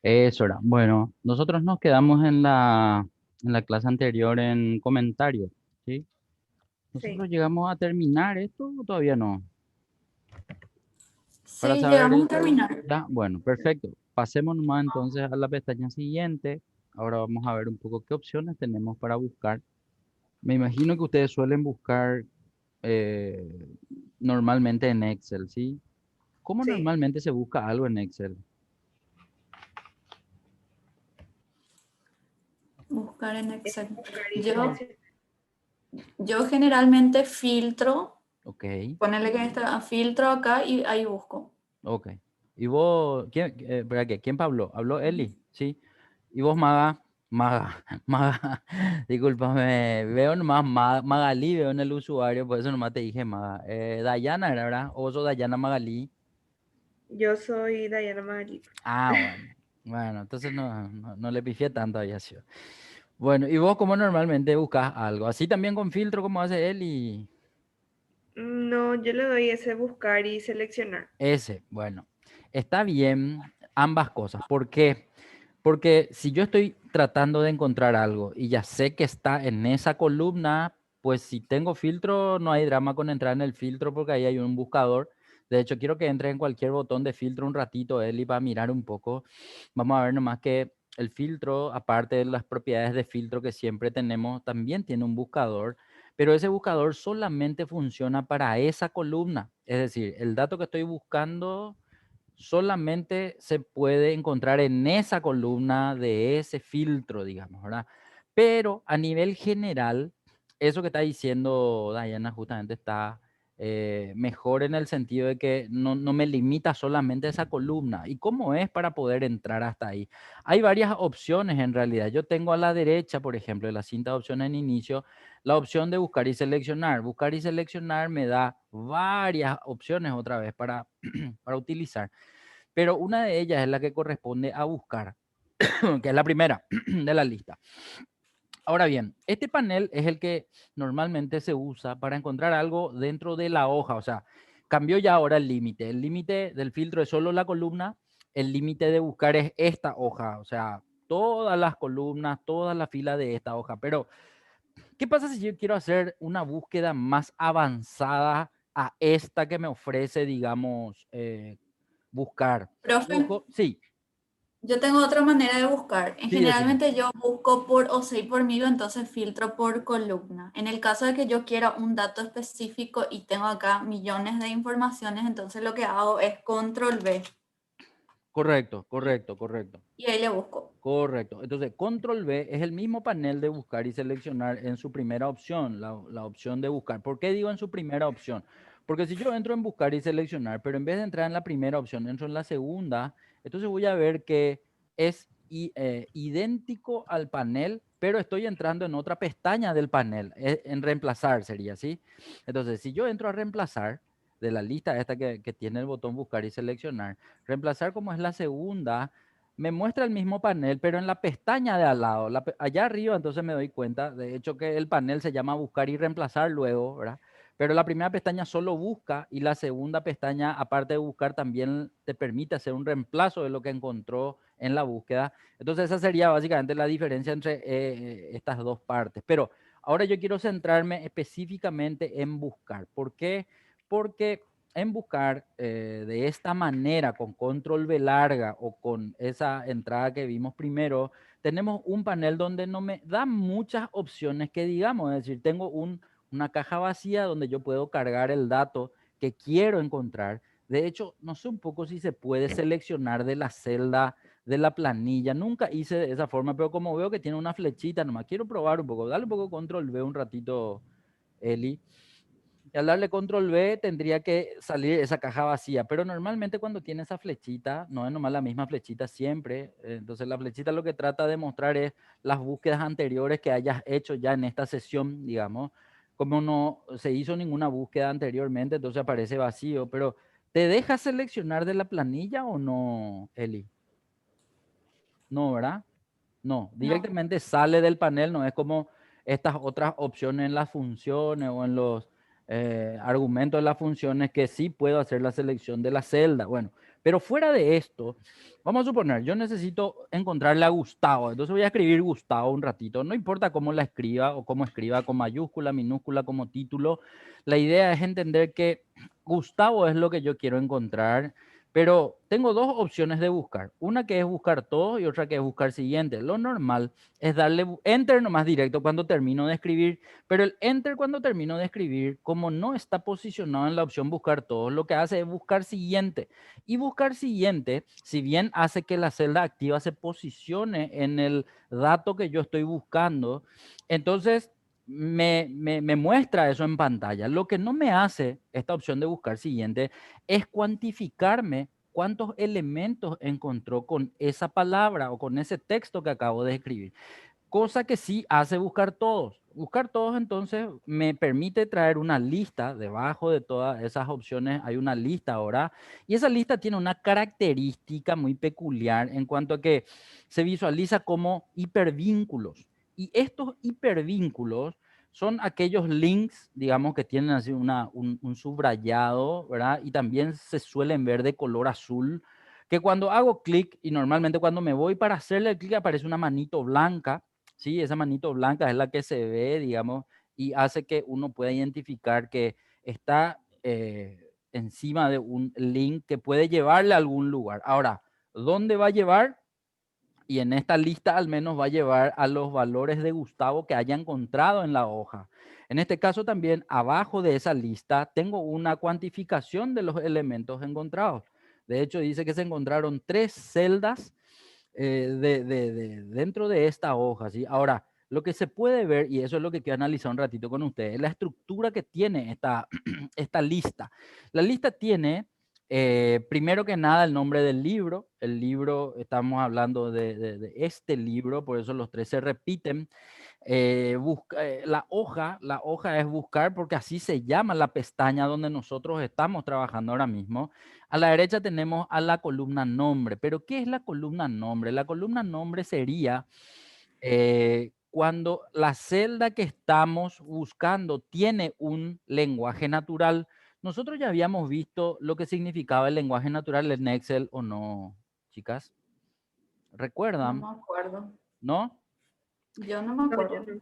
Eso era. Bueno, nosotros nos quedamos en la clase anterior en comentarios, ¿sí? ¿Nosotros Sí. llegamos a terminar esto o todavía no? Para Sí, saber llegamos a esto, terminar. ya, bueno, perfecto. Pasemos nomás entonces a la pestaña siguiente. Ahora vamos a ver un poco qué opciones tenemos para buscar. Me imagino que ustedes suelen buscar eh, normalmente en Excel, ¿sí? ¿Cómo Sí. normalmente se busca algo en Excel? Buscar en Es Excel. buscar y Yo, seleccionar. yo generalmente filtro, Ok, ponerle que está filtro acá y ahí busco. ok. ¿Y vos, quién, espera, ¿qué? ¿Quién Pablo? ¿Habló Eli? Sí. ¿Y vos, Maga? Maga, Maga, discúlpame, veo nomás Magalí, veo en el usuario, por eso nomás te dije Maga. Dayana, ¿era verdad? ¿O vos sos Dayana Magalí? Yo soy Dayana Magali. Ah, bueno. Bueno, entonces no le pifié tanto a sido. Bueno, ¿y vos cómo normalmente buscas algo? ¿Así también con filtro como hace él y No, yo le doy ese buscar y seleccionar. ese? Bueno, está bien ambas cosas. ¿Por qué? Porque si yo estoy tratando de encontrar algo y ya sé que está en esa columna, pues si tengo filtro, no hay drama con entrar en el filtro porque ahí hay un buscador. De hecho, quiero que entre en cualquier botón de filtro un ratito, Eli, para mirar un poco. Vamos a ver nomás que el filtro, aparte de las propiedades de filtro que siempre tenemos, también tiene un buscador, pero ese buscador solamente funciona para esa columna. Es decir, el dato que estoy buscando solamente se puede encontrar en esa columna de ese filtro, digamos, ¿verdad? Pero a nivel general, eso que está diciendo Diana justamente está mejor en el sentido de que no me limita solamente a esa columna. ¿Y cómo es para poder entrar hasta ahí? Hay varias opciones en realidad. Yo tengo a la derecha, por ejemplo, de la cinta de opciones en inicio, la opción de buscar y seleccionar. Buscar y seleccionar me da varias opciones otra vez para utilizar. Pero una de ellas es la que corresponde a buscar, que es la primera de la lista. Ahora bien, este panel es el que normalmente se usa para encontrar algo dentro de la hoja. O sea, cambió ya ahora el límite. El límite del filtro es solo la columna. El límite de buscar es esta hoja. O sea, todas las columnas, toda la fila de esta hoja. Pero, ¿qué pasa si yo quiero hacer una búsqueda más avanzada a esta que me ofrece, digamos, buscar? Profe, Ojo, sí, yo tengo otra manera de buscar. sí, decime. Generalmente yo busco por OSEI por mí, entonces filtro por columna. En el caso de que yo quiera un dato específico y tengo acá millones de informaciones, entonces lo que hago es control V Correcto, correcto, correcto, y ahí le busco. correcto. Entonces, control B es el mismo panel de buscar y seleccionar en su primera opción, la opción de buscar. ¿Por qué digo en su primera opción? Porque si yo entro en buscar y seleccionar, pero en vez de entrar en la primera opción, entro en la segunda, entonces voy a ver que es idéntico al panel, pero estoy entrando en otra pestaña del panel, en reemplazar sería así. Entonces, si yo entro a reemplazar de la lista esta que tiene el botón buscar y seleccionar, reemplazar como es la segunda, me muestra el mismo panel, pero en la pestaña de al lado, allá arriba, entonces me doy cuenta, de hecho, que el panel se llama buscar y reemplazar luego, ¿verdad? Pero la primera pestaña solo busca y la segunda pestaña, aparte de buscar, también te permite hacer un reemplazo de lo que encontró en la búsqueda. Entonces esa sería básicamente la diferencia entre estas dos partes. Pero ahora yo quiero centrarme específicamente en buscar. ¿Por qué? Porque en buscar de esta manera, con control V larga o con esa entrada que vimos primero, tenemos un panel donde no me da muchas opciones que digamos, es decir, tengo una caja vacía donde yo puedo cargar el dato que quiero encontrar. De hecho, no sé un poco si se puede seleccionar de la celda de la planilla. Nunca hice de esa forma, pero como veo que tiene una flechita, nomás quiero probar un poco. Dale un poco control V un ratito, Eli. Y al darle control V tendría que salir esa caja vacía, pero normalmente cuando tiene esa flechita, no es nomás la misma flechita siempre, entonces la flechita lo que trata de mostrar es las búsquedas anteriores que hayas hecho ya en esta sesión, digamos, como no se hizo ninguna búsqueda anteriormente, entonces aparece vacío, pero ¿te deja seleccionar de la planilla o no, Eli? No, ¿verdad? No, No. directamente sale del panel, no es como estas otras opciones en las funciones o en los argumentos de las funciones que sí puedo hacer la selección de la celda. Bueno, Pero fuera de esto, vamos a suponer, yo necesito encontrarle a Gustavo, entonces voy a escribir Gustavo un ratito, no importa cómo la escriba o cómo escriba, con mayúscula, minúscula, como título, la idea es entender que Gustavo es lo que yo quiero encontrar, pero tengo dos opciones de buscar, una que es buscar todo y otra que es buscar siguiente. Lo normal es darle enter nomás directo cuando termino de escribir, pero el enter cuando termino de escribir, como no está posicionado en la opción buscar todo, lo que hace es buscar siguiente. Y buscar siguiente, si bien hace que la celda activa se posicione en el dato que yo estoy buscando, entonces me muestra eso en pantalla. Lo que no me hace esta opción de buscar siguiente es cuantificarme cuántos elementos encontró con esa palabra o con ese texto que acabo de escribir. Cosa que sí hace buscar todos. Buscar todos entonces me permite traer una lista. Debajo de todas esas opciones hay una lista ahora. Y esa lista tiene una característica muy peculiar en cuanto a que se visualiza como hipervínculos. Y estos hipervínculos son aquellos links, digamos, que tienen así un subrayado, ¿verdad? Y también se suelen ver de color azul, que cuando hago clic, y normalmente cuando me voy para hacerle el clic aparece una manito blanca. Sí, esa manito blanca es la que se ve, digamos, y hace que uno pueda identificar que está encima de un link que puede llevarle a algún lugar. Ahora, ¿dónde va a llevar? Y en esta lista al menos va a llevar a los valores de Gustavo que haya encontrado en la hoja. En este caso también abajo de esa lista tengo una cuantificación de los elementos encontrados. De hecho dice que se encontraron 3 celdas dentro de esta hoja, ¿sí? Ahora, lo que se puede ver, y eso es lo que quiero analizar un ratito con ustedes, es la estructura que tiene esta lista. La lista tiene, primero que nada, el nombre del libro. El libro, estamos hablando de este libro, por eso los 3 se repiten. La hoja es buscar porque así se llama la pestaña donde nosotros estamos trabajando ahora mismo. A la derecha tenemos a la columna nombre, pero ¿qué es la columna nombre? La columna nombre sería cuando la celda que estamos buscando tiene un lenguaje natural. Nosotros ya habíamos visto lo que significaba el lenguaje natural en Excel o no, chicas. No ¿Recuerdan? me acuerdo. ¿No? Yo no me No, yo acuerdo. no.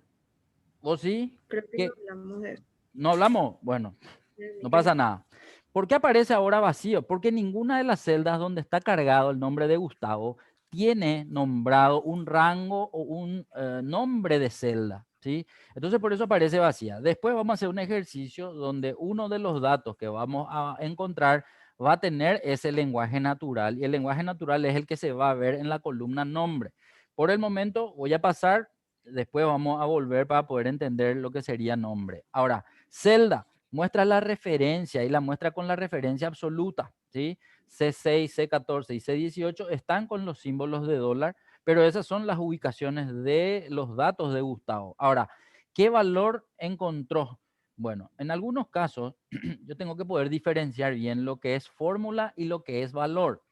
¿O sí? Creo que no ¿Qué? hablamos de eso. ¿No hablamos? Bueno, no Que no. pasa nada. ¿Por qué aparece ahora vacío? Porque ninguna de las celdas donde está cargado el nombre de Gustavo tiene nombrado un rango o un nombre de celda, ¿sí? Entonces por eso aparece vacía. Después vamos a hacer un ejercicio donde uno de los datos que vamos a encontrar va a tener ese lenguaje natural y el lenguaje natural es el que se va a ver en la columna nombre. Por el momento voy a pasar, después vamos a volver para poder entender lo que sería nombre. Ahora, celda muestra la referencia y la muestra con la referencia absoluta, ¿sí? C6, C14 y C18 están con los símbolos de dólar, pero esas son las ubicaciones de los datos de Gustavo. Ahora, ¿qué valor encontró? Bueno, en algunos casos yo tengo que poder diferenciar bien lo que es fórmula y lo que es valor.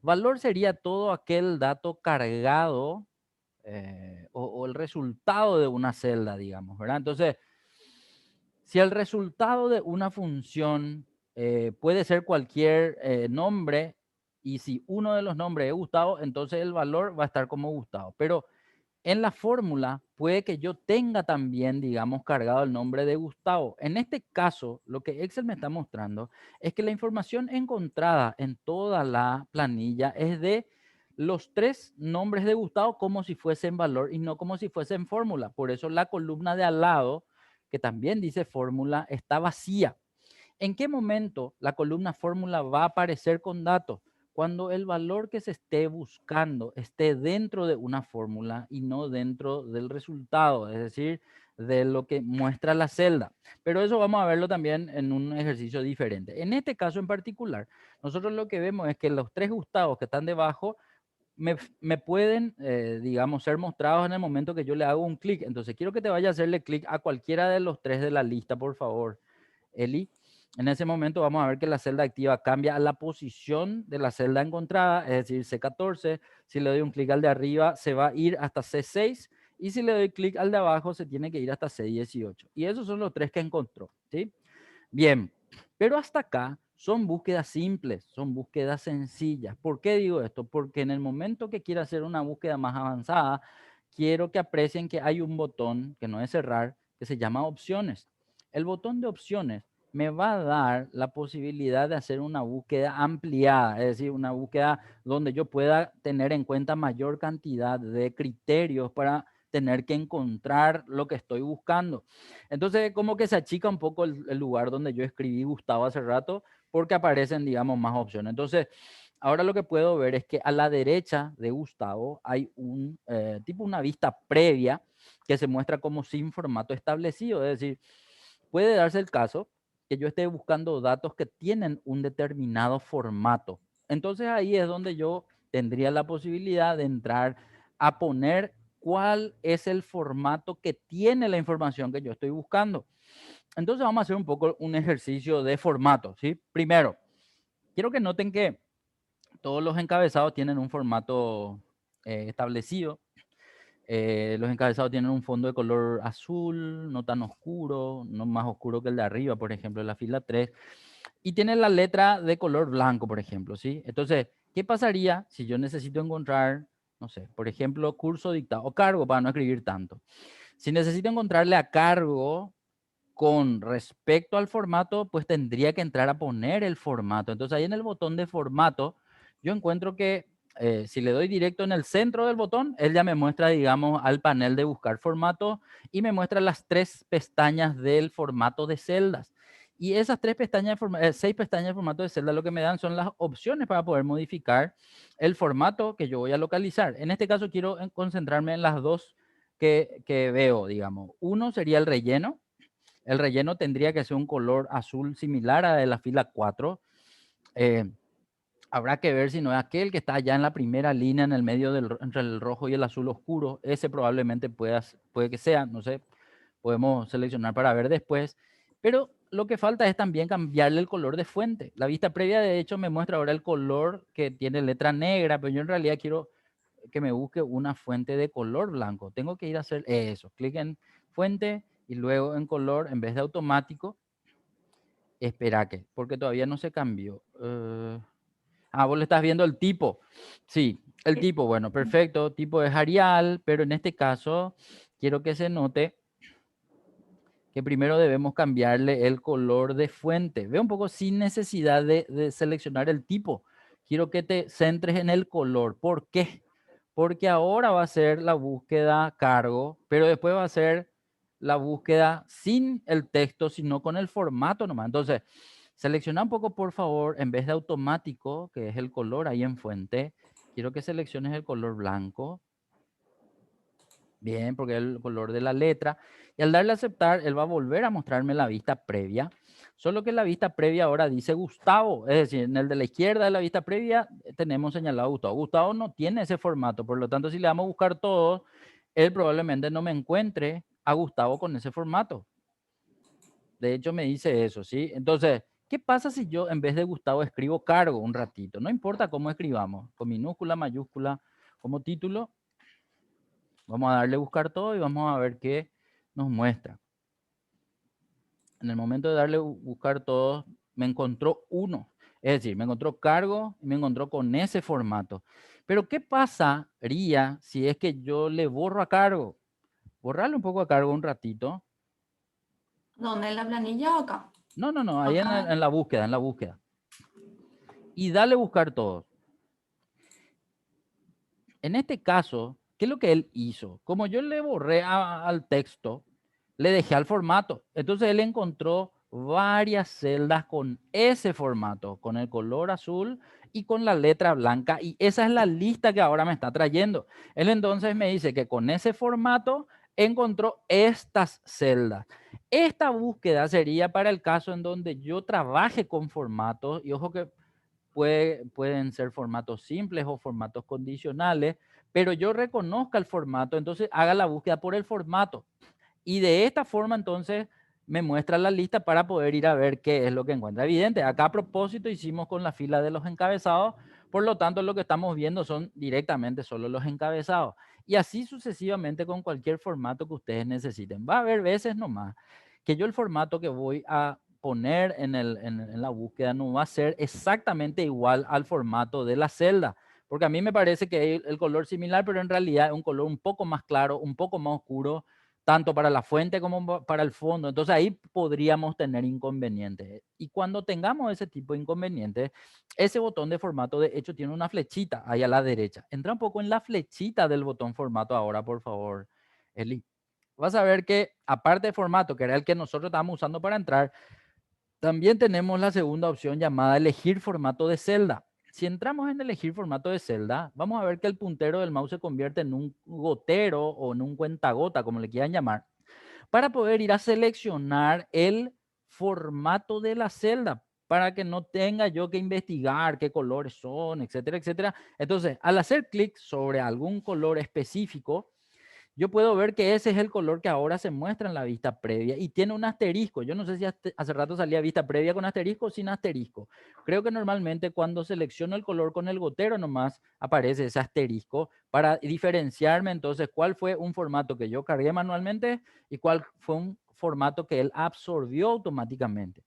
Valor sería todo aquel dato cargado o el resultado de una celda, digamos, ¿verdad? Entonces, si el resultado de una función puede ser cualquier nombre, y si uno de los nombres es Gustavo, entonces el valor va a estar como Gustavo. Pero en la fórmula puede que yo tenga también, digamos, cargado el nombre de Gustavo. En este caso, lo que Excel me está mostrando es que la información encontrada en toda la planilla es de los 3 nombres de Gustavo como si fuesen valor y no como si fuesen fórmula. Por eso la columna de al lado, que también dice fórmula, está vacía. ¿En qué momento la columna fórmula va a aparecer con datos? Cuando el valor que se esté buscando esté dentro de una fórmula y no dentro del resultado, es decir, de lo que muestra la celda. Pero eso vamos a verlo también en un ejercicio diferente. En este caso en particular, nosotros lo que vemos es que los 3 Gustavos que están debajo me pueden, digamos, ser mostrados en el momento que yo le hago un clic. Entonces quiero que te vaya a hacerle clic a cualquiera de los 3 de la lista, por favor, Eli. En ese momento vamos a ver que la celda activa cambia a la posición de la celda encontrada, es decir, C14. Si le doy un clic al de arriba, se va a ir hasta C6. Y si le doy clic al de abajo, se tiene que ir hasta C18. Y esos son los 3 que encontró, ¿sí? Bien, pero hasta acá son búsquedas simples, son búsquedas sencillas. ¿Por qué digo esto? Porque en el momento que quiera hacer una búsqueda más avanzada, quiero que aprecien que hay un botón, que no es cerrar, que se llama opciones. El botón de opciones me va a dar la posibilidad de hacer una búsqueda ampliada, es decir, una búsqueda donde yo pueda tener en cuenta mayor cantidad de criterios para tener que encontrar lo que estoy buscando. Entonces, como que se achica un poco el lugar donde yo escribí Gustavo hace rato, porque aparecen, digamos, más opciones. Entonces, ahora lo que puedo ver es que a la derecha de Gustavo hay un tipo una vista previa que se muestra como sin formato establecido. Es decir, puede darse el caso que yo esté buscando datos que tienen un determinado formato. Entonces ahí es donde yo tendría la posibilidad de entrar a poner cuál es el formato que tiene la información que yo estoy buscando. Entonces vamos a hacer un poco un ejercicio de formato, ¿sí? Primero, quiero que noten que todos los encabezados tienen un formato establecido. Los encabezados tienen un fondo de color azul, no tan oscuro, no más oscuro que el de arriba, por ejemplo, en la fila 3. Y tienen la letra de color blanco, por ejemplo, ¿sí? Entonces, ¿qué pasaría si yo necesito encontrar, no sé, por ejemplo, curso dictado o cargo para no escribir tanto? Si necesito encontrarle a cargo con respecto al formato, pues tendría que entrar a poner el formato. Entonces ahí en el botón de formato, yo encuentro que si le doy directo en el centro del botón, él ya me muestra, digamos, al panel de buscar formato y me muestra las 3 pestañas del formato de celdas. Y esas 3 pestañas, 6 pestañas de formato de celda lo que me dan son las opciones para poder modificar el formato que yo voy a localizar. En este caso quiero concentrarme en las dos que veo, digamos. Uno sería el relleno. El relleno tendría que ser un color azul similar a de la fila 4. Eh, Habrá que ver si no es aquel que está allá en la primera línea en el medio entre el rojo y el azul oscuro. Ese probablemente puede que sea, no sé, podemos seleccionar para ver después. Pero lo que falta es también cambiarle el color de fuente. La vista previa de hecho me muestra ahora el color que tiene letra negra, pero yo en realidad quiero que me busque una fuente de color blanco. Tengo que ir a hacer eso, clic en fuente y luego en color, en vez de automático, espera que, porque todavía no se cambió. Vos le estás viendo el tipo. Sí, el tipo, bueno, perfecto, tipo es Arial, pero en este caso quiero que se note que primero debemos cambiarle el color de fuente. Ve un poco sin necesidad de seleccionar el tipo. Quiero que te centres en el color. ¿Por qué? Porque ahora va a ser la búsqueda cargo, pero después va a ser la búsqueda sin el texto, sino con el formato nomás. Entonces, selecciona un poco, por favor, en vez de automático, que es el color ahí en fuente, quiero que selecciones el color blanco. Bien, porque es el color de la letra. Y al darle a aceptar, él va a volver a mostrarme la vista previa. Solo que la vista previa ahora dice Gustavo. Es decir, en el de la izquierda de la vista previa tenemos señalado Gustavo. Gustavo no tiene ese formato. Por lo tanto, si le damos a buscar todos, él probablemente no me encuentre a Gustavo con ese formato. De hecho, me dice eso, ¿sí? Entonces, ¿qué pasa si yo en vez de Gustavo escribo cargo un ratito? No importa cómo escribamos, con minúscula, mayúscula, como título. Vamos a darle buscar todo y vamos a ver qué nos muestra. En el momento de darle buscar todo, me encontró uno. Es decir, me encontró cargo y me encontró con ese formato. Pero ¿qué pasaría si es que yo le borro a cargo? Borrarle un poco a cargo un ratito. ¿Dónde en la planilla o acá? No, ahí Acá. en la búsqueda, en la búsqueda. Y dale buscar todo. En este caso, ¿qué es lo que él hizo? Como yo le borré al texto, le dejé al formato. Entonces él encontró varias celdas con ese formato, con el color azul y con la letra blanca. Y esa es la lista que ahora me está trayendo. Él entonces me dice que con ese formato encontró estas celdas. Esta búsqueda sería para el caso en donde yo trabaje con formatos. Y ojo que pueden ser formatos simples o formatos condicionales, pero yo reconozca el formato, entonces haga la búsqueda por el formato. Y de esta forma entonces me muestra la lista para poder ir a ver qué es lo que encuentra. Evidente, acá a propósito hicimos con la fila de los encabezados, por lo tanto lo que estamos viendo son directamente solo los encabezados. Y así sucesivamente con cualquier formato que ustedes necesiten. Va a haber veces nomás que yo el formato que voy a poner en la búsqueda no va a ser exactamente igual al formato de la celda. Porque a mí me parece que el color similar, pero en realidad es un color un poco más claro, un poco más oscuro, tanto para la fuente como para el fondo. Entonces ahí podríamos tener inconvenientes. Y cuando tengamos ese tipo de inconvenientes, ese botón de formato de hecho tiene una flechita ahí a la derecha. Entra un poco en la flechita del botón formato ahora, por favor, Eli. Vas a ver que aparte de formato, que era el que nosotros estábamos usando para entrar, también tenemos la segunda opción llamada elegir formato de celda. Si entramos en elegir formato de celda, vamos a ver que el puntero del mouse se convierte en un gotero o en un cuentagota, como le quieran llamar, para poder ir a seleccionar el formato de la celda, para que no tenga yo que investigar qué colores son, etcétera, etcétera. Entonces, al hacer clic sobre algún color específico, yo puedo ver que ese es el color que ahora se muestra en la vista previa y tiene un asterisco. Yo no sé si hace rato salía vista previa con asterisco o sin asterisco. Creo que normalmente cuando selecciono el color con el gotero nomás aparece ese asterisco para diferenciarme entonces cuál fue un formato que yo cargué manualmente y cuál fue un formato que él absorbió automáticamente.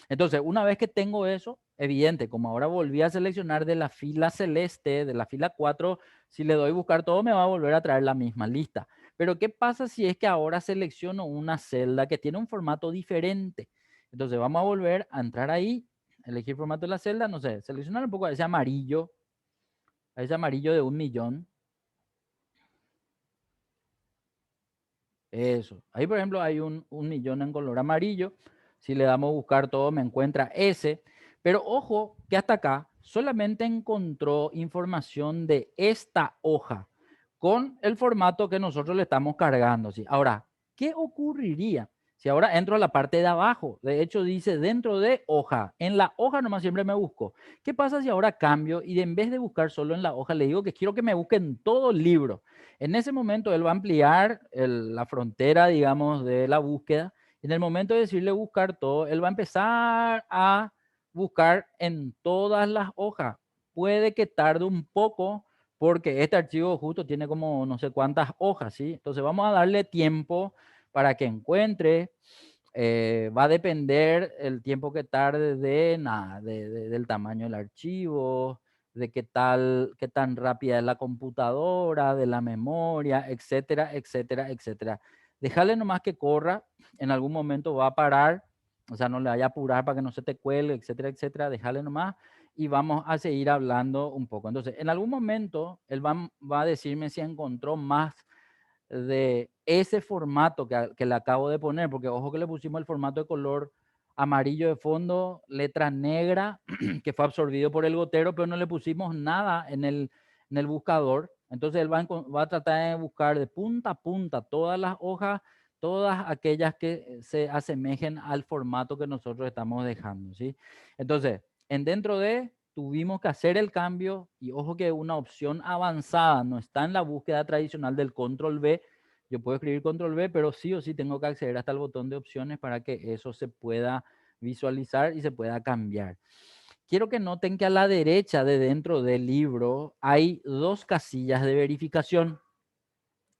Entonces, una vez que tengo eso, evidente, como ahora volví a seleccionar de la fila celeste, de la fila 4, si le doy buscar todo me va a volver a traer la misma lista. Pero ¿qué pasa si es que ahora selecciono una celda que tiene un formato diferente? Entonces vamos a volver a entrar ahí, elegir formato de la celda, no sé, seleccionar un poco a ese amarillo de 1.000.000. Eso. Ahí, por ejemplo, hay un millón en color amarillo. Si le damos a buscar todo, me encuentra ese. Pero ojo que hasta acá solamente encontró información de esta hoja con el formato que nosotros le estamos cargando, ¿sí? Ahora, ¿qué ocurriría si ahora entro a la parte de abajo? De hecho, dice dentro de hoja. En la hoja nomás siempre me busco. ¿Qué pasa si ahora cambio y en vez de buscar solo en la hoja, le digo que quiero que me busque en todo el libro? En ese momento él va a ampliar la frontera, digamos, de la búsqueda. En el momento de decirle buscar todo, él va a empezar a buscar en todas las hojas. Puede que tarde un poco porque este archivo justo tiene como no sé cuántas hojas, ¿sí? Entonces vamos a darle tiempo para que encuentre. Va a depender el tiempo que tarde de nada, del tamaño del archivo, de qué tan rápida es la computadora, de la memoria, etcétera, etcétera, etcétera. Dejarle nomás que corra, en algún momento va a parar, o sea, no le vaya a apurar para que no se te cuelgue, etcétera, etcétera. Dejarle nomás y vamos a seguir hablando un poco. Entonces, en algún momento él va a decirme si encontró más de ese formato que le acabo de poner, porque ojo que le pusimos el formato de color amarillo de fondo, letra negra, que fue absorbido por el gotero, pero no le pusimos nada en el buscador. Entonces él va a tratar de buscar de punta a punta todas las hojas, todas aquellas que se asemejen al formato que nosotros estamos dejando, ¿sí? Entonces, dentro de tuvimos que hacer el cambio y ojo que una opción avanzada no está en la búsqueda tradicional del control V. Yo puedo escribir control V, pero sí o sí tengo que acceder hasta el botón de opciones para que eso se pueda visualizar y se pueda cambiar. Quiero que noten que a la derecha de dentro del libro hay dos casillas de verificación.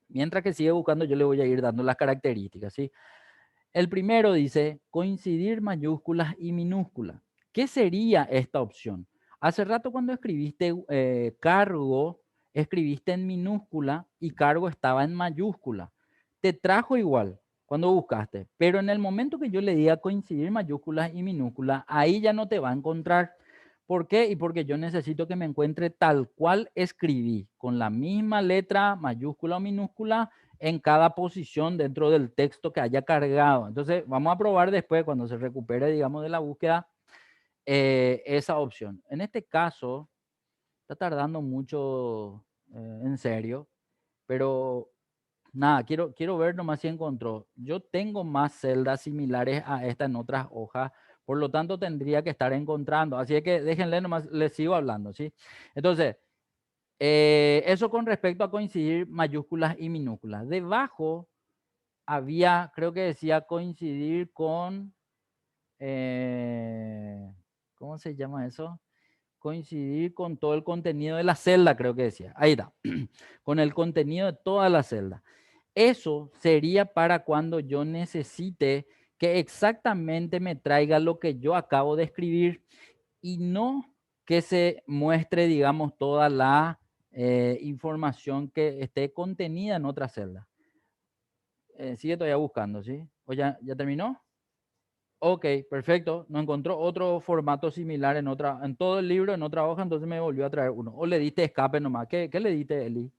Mientras que sigue buscando, yo le voy a ir dando las características, ¿sí? El primero dice coincidir mayúsculas y minúsculas. ¿Qué sería esta opción? Hace rato cuando escribiste cargo, escribiste en minúscula y cargo estaba en mayúscula. Te trajo igual cuando buscaste, pero en el momento que yo le diga coincidir mayúsculas y minúsculas, ahí ya no te va a encontrar. ¿Por qué? Y porque yo necesito que me encuentre tal cual escribí, con la misma letra mayúscula o minúscula en cada posición dentro del texto que haya cargado. Entonces, vamos a probar después, cuando se recupere, digamos, de la búsqueda, esa opción. En este caso, está tardando mucho, en serio, pero nada, quiero ver nomás si encontró. Yo tengo más celdas similares a esta en otras hojas, por lo tanto tendría que estar encontrando. Así es que déjenle nomás, les sigo hablando, ¿sí? Entonces, eso con respecto a coincidir mayúsculas y minúsculas. Debajo había, creo que decía coincidir con, ¿cómo se llama eso? Coincidir con todo el contenido de la celda, creo que decía. Ahí está, con el contenido de toda la celda. Eso sería para cuando yo necesite que exactamente me traiga lo que yo acabo de escribir y no que se muestre, digamos, toda la información que esté contenida en otra celda. Sigue todavía buscando, ¿sí? ¿O ya terminó? Ok, perfecto. No encontró otro formato similar en todo el libro, en otra hoja, entonces me volvió a traer uno. O le diste escape nomás. ¿Qué le diste, Eli?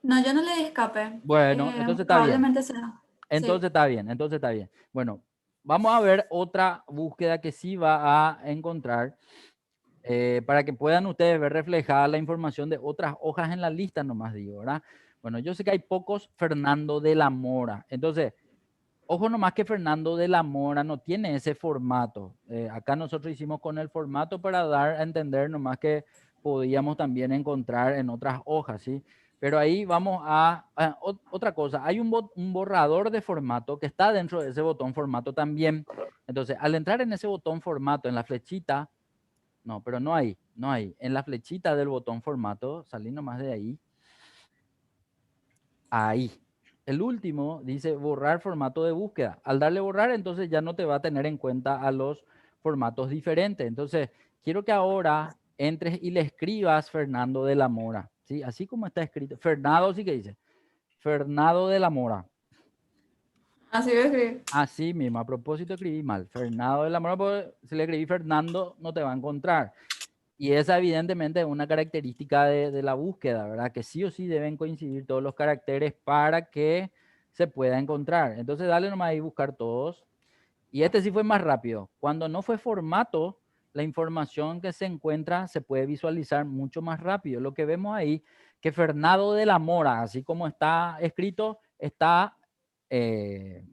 No, yo no le di escape. Bueno, entonces está bien. Probablemente sea. Entonces Sí. está bien, entonces está bien. Bueno, vamos a ver otra búsqueda que sí va a encontrar para que puedan ustedes ver reflejada la información de otras hojas en la lista, nomás digo, ¿verdad? Bueno, yo sé que hay pocos Fernando de la Mora. Entonces, ojo nomás que Fernando de la Mora no tiene ese formato. Acá nosotros hicimos con el formato para dar a entender nomás que podíamos también encontrar en otras hojas, ¿sí? Pero ahí vamos otra cosa. Hay un borrador de formato que está dentro de ese botón formato también. Entonces, al entrar en ese botón formato, en la flechita, no, pero no hay, no hay. En la flechita del botón formato, salí nomás de ahí, ahí. El último dice borrar formato de búsqueda. Al darle borrar, entonces ya no te va a tener en cuenta a los formatos diferentes. Entonces, quiero que ahora entres y le escribas Fernando de la Mora, ¿sí? Así como está escrito. Fernando sí que dice. Fernando de la Mora. Así voy a escribir. Así mismo, a propósito escribí mal. Fernando de la Mora, porque si le escribí Fernando, no te va a encontrar. Y esa evidentemente es una característica de la búsqueda, ¿verdad? Que sí o sí deben coincidir todos los caracteres para que se pueda encontrar. Entonces dale nomás ahí buscar todos. Y este sí fue más rápido. Cuando no fue formato, la información que se encuentra se puede visualizar mucho más rápido. Lo que vemos ahí, que Fernando de la Mora, así como está escrito, está eh,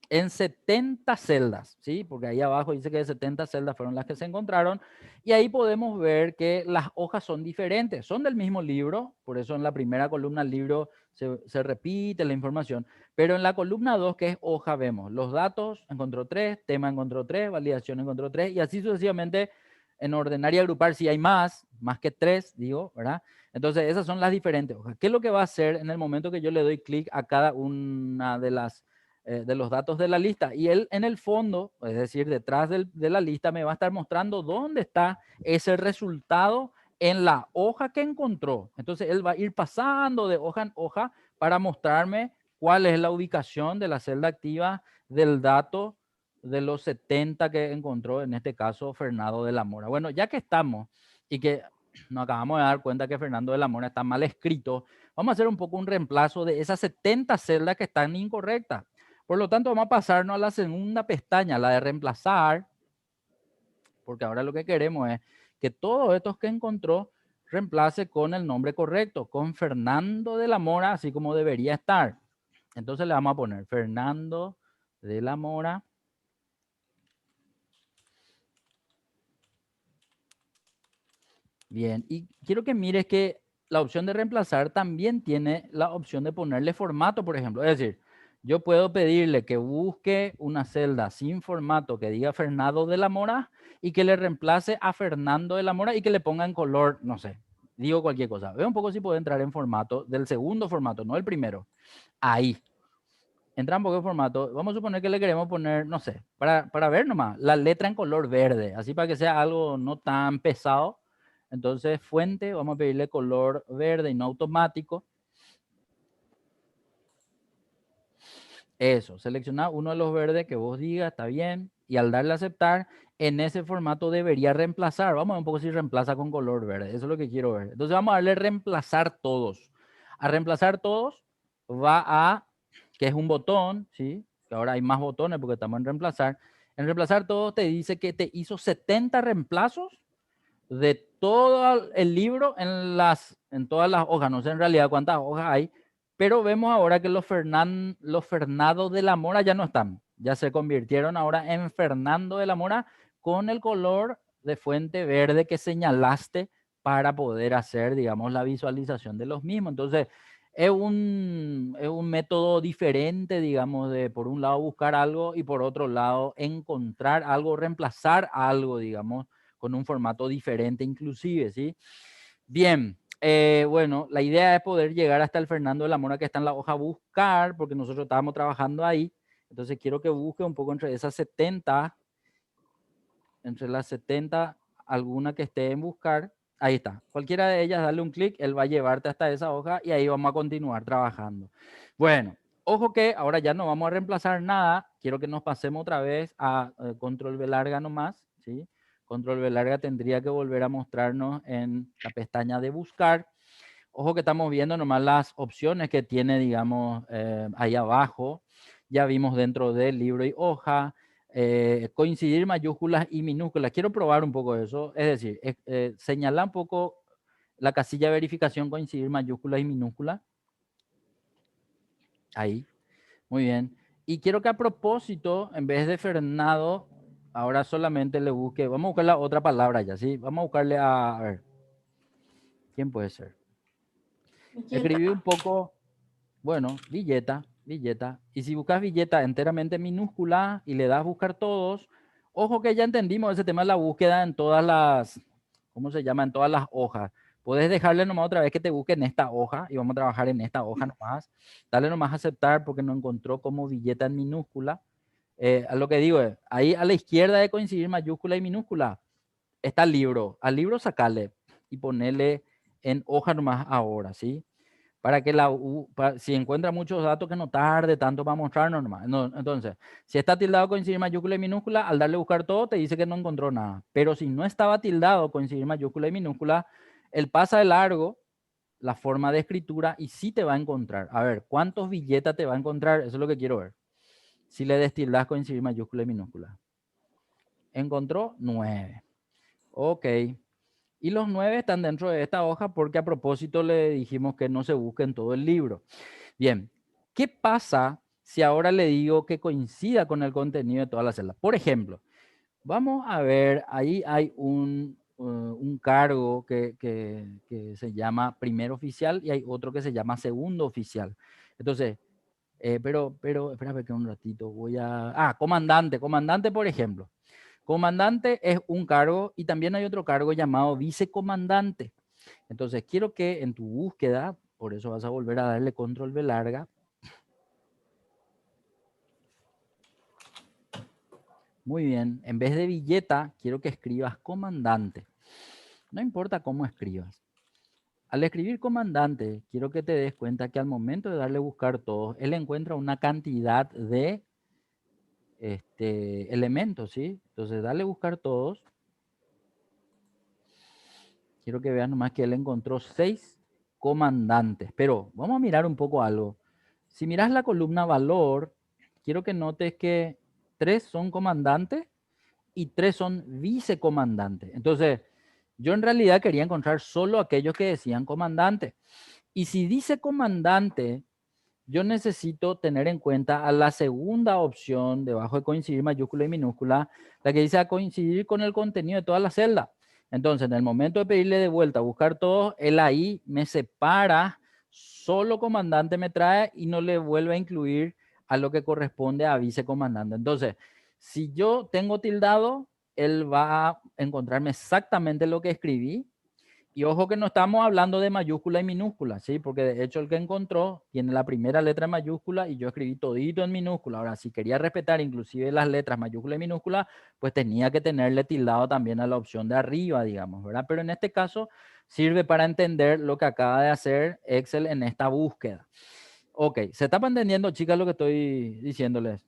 en 70 celdas, ¿sí? Porque ahí abajo dice que 70 celdas fueron las que se encontraron y ahí podemos ver que las hojas son diferentes, son del mismo libro, por eso en la primera columna del libro se repite la información, pero en la columna 2, que es hoja, vemos los datos, encontró 3, tema encontró 3, validación encontró 3 y así sucesivamente en ordenar y agrupar si hay más que 3, digo, ¿verdad? Entonces esas son las diferentes hojas. ¿Qué es lo que va a hacer en el momento que yo le doy clic a cada una de los datos de la lista? Y él en el fondo, es decir, detrás de la lista, me va a estar mostrando dónde está ese resultado en la hoja que encontró. Entonces él va a ir pasando de hoja en hoja para mostrarme cuál es la ubicación de la celda activa del dato de los 70 que encontró, en este caso, Fernando de la Mora. Bueno, ya que estamos y que nos acabamos de dar cuenta que Fernando de la Mora está mal escrito, vamos a hacer un poco un reemplazo de esas 70 celdas que están incorrectas. Por lo tanto, vamos a pasarnos a la segunda pestaña, la de reemplazar, porque ahora lo que queremos es que todos estos que encontró reemplace con el nombre correcto, con Fernando de la Mora, así como debería estar. Entonces le vamos a poner Fernando de la Mora. Bien, y quiero que mires que la opción de reemplazar también tiene la opción de ponerle formato, por ejemplo. Es decir, yo puedo pedirle que busque una celda sin formato que diga Fernando de la Mora y que le reemplace a Fernando de la Mora y que le ponga en color, no sé, digo cualquier cosa. Veo un poco si puedo entrar en formato del segundo formato, no el primero. Ahí. Entra un poco en formato. Vamos a suponer que le queremos poner, no sé, para ver nomás, la letra en color verde, así para que sea algo no tan pesado. Entonces, fuente, vamos a pedirle color verde y no automático. Eso, selecciona uno de los verdes que vos digas, está bien. Y al darle a aceptar, en ese formato debería reemplazar. Vamos a ver un poco si reemplaza con color verde. Eso es lo que quiero ver. Entonces vamos a darle reemplazar todos. A reemplazar todos va a, que es un botón, ¿sí? Que ahora hay más botones porque estamos en reemplazar. En reemplazar todos te dice que te hizo 70 reemplazos de todo el libro en todas las hojas. No sé en realidad cuántas hojas hay, pero vemos ahora que los Fernando de la Mora ya no están. Ya se convirtieron ahora en Fernando de la Mora con el color de fuente verde que señalaste para poder hacer, digamos, la visualización de los mismos. Entonces, es un método diferente, digamos, de por un lado buscar algo y por otro lado encontrar algo, reemplazar algo, digamos, con un formato diferente inclusive, ¿sí? Bien, bueno, la idea es poder llegar hasta el Fernando de la Mora que está en la hoja buscar, porque nosotros estábamos trabajando ahí. Entonces quiero que busque un poco entre esas 70, entre las 70, alguna que esté en buscar. Ahí está. Cualquiera de ellas, dale un clic, él va a llevarte hasta esa hoja y ahí vamos a continuar trabajando. Bueno, ojo que ahora ya no vamos a reemplazar nada. Quiero que nos pasemos otra vez a control V larga nomás, ¿sí? Control V larga tendría que volver a mostrarnos en la pestaña de buscar. Ojo que estamos viendo nomás las opciones que tiene, digamos, ahí abajo. Ya vimos dentro del libro y hoja, coincidir mayúsculas y minúsculas. Quiero probar un poco eso. Es decir, señalar un poco la casilla de verificación, coincidir mayúsculas y minúsculas. Ahí, muy bien. Y quiero que a propósito, en vez de Fernando, ahora solamente le busque, vamos a buscar la otra palabra ya, ¿sí? Vamos a buscarle a ver, ¿quién puede ser? Escribí un Villeta. poco. Bueno, Villeta, Villeta. Y si buscas Villeta enteramente minúscula y le das buscar todos, ojo que ya entendimos ese tema de la búsqueda en todas las, ¿cómo se llama? En todas las hojas. Puedes dejarle nomás otra vez que te busque en esta hoja y vamos a trabajar en esta hoja nomás. Dale nomás a aceptar porque no encontró como Villeta en minúscula. A lo que digo es, ahí a la izquierda de coincidir mayúscula y minúscula está el libro. Al libro sacale y ponerle en hoja nomás ahora, ¿sí? Para que si encuentra muchos datos que no tarde tanto para mostrarnos nomás. No, entonces, si está tildado coincidir mayúscula y minúscula, al darle a buscar todo te dice que no encontró nada. Pero si no estaba tildado coincidir mayúscula y minúscula, él pasa de largo la forma de escritura y sí te va a encontrar. A ver, ¿cuántos billetes te va a encontrar? Eso es lo que quiero ver. Si le destildas coincidir mayúscula y minúscula. Encontró 9. Ok. Y los 9 están dentro de esta hoja porque a propósito le dijimos que no se busque en todo el libro. Bien, ¿qué pasa si ahora le digo que coincida con el contenido de todas las celdas? Por ejemplo, vamos a ver, ahí hay un cargo que se llama primer oficial y hay otro que se llama segundo oficial. Entonces, pero, espérame que un ratito, comandante, comandante, por ejemplo. Comandante es un cargo y también hay otro cargo llamado vicecomandante. Entonces, quiero que en tu búsqueda, por eso vas a volver a darle control V larga. Muy bien, en vez de Villeta, quiero que escribas comandante. No importa cómo escribas. Al escribir comandante, quiero que te des cuenta que al momento de darle buscar todos, él encuentra una cantidad de elementos, ¿sí? Entonces, dale buscar todos. Quiero que veas nomás que él encontró 6 comandantes. Pero vamos a mirar un poco algo. Si miras la columna valor, quiero que notes que 3 son comandantes y 3 son vicecomandantes. Entonces, yo en realidad quería encontrar solo aquellos que decían comandante. Y si dice comandante, yo necesito tener en cuenta a la segunda opción, debajo de coincidir mayúscula y minúscula, la que dice a coincidir con el contenido de toda la celda. Entonces, en el momento de pedirle de vuelta, buscar todo, él ahí me separa, solo comandante me trae y no le vuelve a incluir a lo que corresponde a vicecomandante. Entonces, si yo tengo tildado, él va a encontrarme exactamente lo que escribí. Y ojo que no estamos hablando de mayúscula y minúscula, ¿sí? Porque de hecho el que encontró tiene la primera letra en mayúscula y yo escribí todito en minúscula. Ahora, si quería respetar inclusive las letras mayúscula y minúscula, pues tenía que tenerle tildado también a la opción de arriba, digamos, ¿verdad? Pero en este caso sirve para entender lo que acaba de hacer Excel en esta búsqueda. Ok, ¿se está entendiendo, chicas, lo que estoy diciéndoles?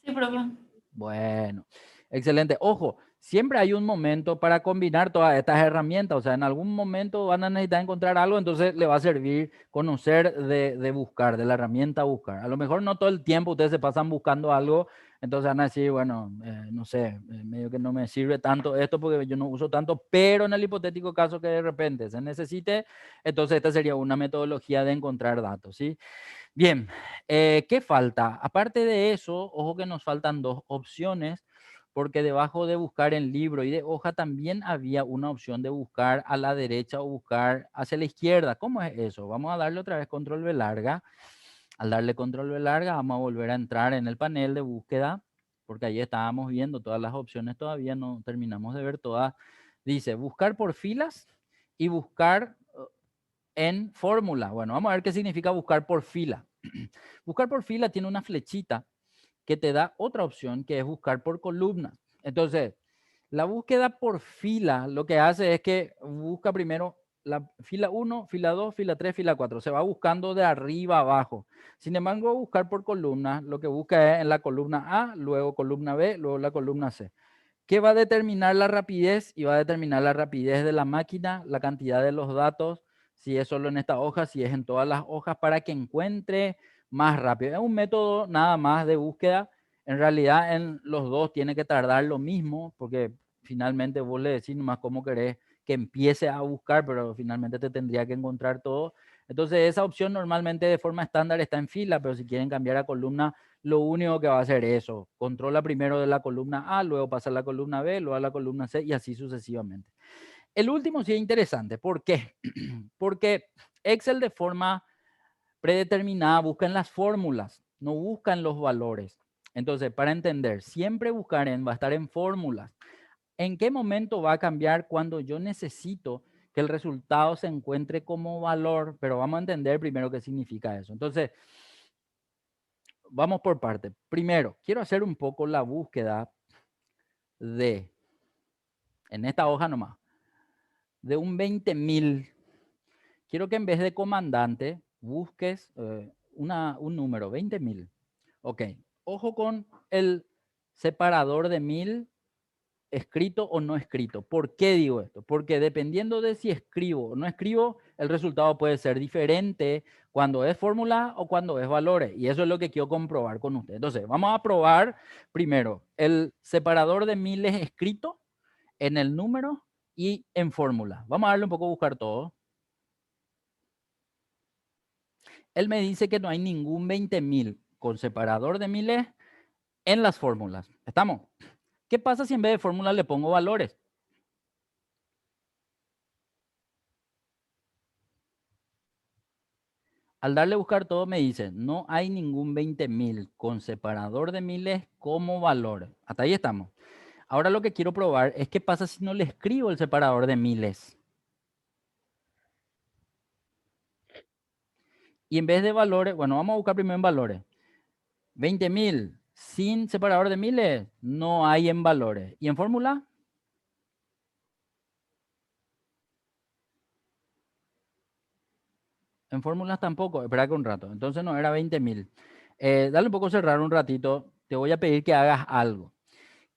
Sí, profe. Bueno, excelente. Ojo, siempre hay un momento para combinar todas estas herramientas. O sea, en algún momento van a necesitar encontrar algo, entonces le va a servir conocer de buscar, de la herramienta buscar. A lo mejor no todo el tiempo ustedes se pasan buscando algo, entonces van a decir, bueno, no sé, medio que no me sirve tanto esto porque yo no uso tanto, pero en el hipotético caso que de repente se necesite, entonces esta sería una metodología de encontrar datos, ¿sí? Bien, ¿qué falta? Aparte de eso, ojo que nos faltan dos opciones, porque debajo de buscar en libro y de hoja también había una opción de buscar a la derecha o buscar hacia la izquierda. ¿Cómo es eso? Vamos a darle otra vez control V larga. Al darle control V larga, vamos a volver a entrar en el panel de búsqueda, porque ahí estábamos viendo todas las opciones, todavía no terminamos de ver todas. Dice buscar por filas y buscar en fórmula. Bueno, vamos a ver qué significa buscar por fila. Buscar por fila tiene una flechita que te da otra opción que es buscar por columnas. Entonces, la búsqueda por fila lo que hace es que busca primero la fila 1, fila 2, fila 3, fila 4. Se va buscando de arriba a abajo. Sin embargo, buscar por columnas, lo que busca es en la columna A, luego columna B, luego la columna C. ¿Qué va a determinar la rapidez? Y va a determinar la rapidez de la máquina, la cantidad de los datos, si es solo en esta hoja, si es en todas las hojas, para que encuentre más rápido. Es un método nada más de búsqueda. En realidad en los dos tiene que tardar lo mismo, porque finalmente vos le decís nomás cómo querés que empiece a buscar, pero finalmente te tendría que encontrar todo. Entonces esa opción normalmente de forma estándar está en fila, pero si quieren cambiar a columna, lo único que va a hacer es eso, controla primero de la columna A, luego pasa a la columna B, luego a la columna C y así sucesivamente. El último sí es interesante. ¿Por qué? Porque Excel de forma predeterminada busca en las fórmulas, no busca en los valores. Entonces, para entender, siempre buscar va a estar en fórmulas. ¿En qué momento va a cambiar cuando yo necesito que el resultado se encuentre como valor? Pero vamos a entender primero qué significa eso. Entonces, vamos por parte. Primero, quiero hacer un poco la búsqueda de, en esta hoja nomás, de un 20.000. Quiero que en vez de comandante busques un número, 20.000. Ok, ojo con el separador de 1000 escrito o no escrito. ¿Por qué digo esto? Porque dependiendo de si escribo o no escribo, el resultado puede ser diferente cuando es fórmula o cuando es valores. Y eso es lo que quiero comprobar con ustedes. Entonces, vamos a probar primero el separador de miles escrito en el número y en fórmula. Vamos a darle un poco a buscar todo. Él me dice que no hay ningún 20.000 con separador de miles en las fórmulas. ¿Estamos? ¿Qué pasa si en vez de fórmula le pongo valores? Al darle a buscar todo me dice, no hay ningún 20.000 con separador de miles como valor. Hasta ahí estamos. Ahora lo que quiero probar es qué pasa si no le escribo el separador de miles. Y en vez de valores, bueno, vamos a buscar primero en valores. 20.000 sin separador de miles, no hay en valores. ¿Y en fórmula? En fórmulas tampoco. Espera que un rato. Entonces no era 20.000. Dale un poco cerrar un ratito. Te voy a pedir que hagas algo.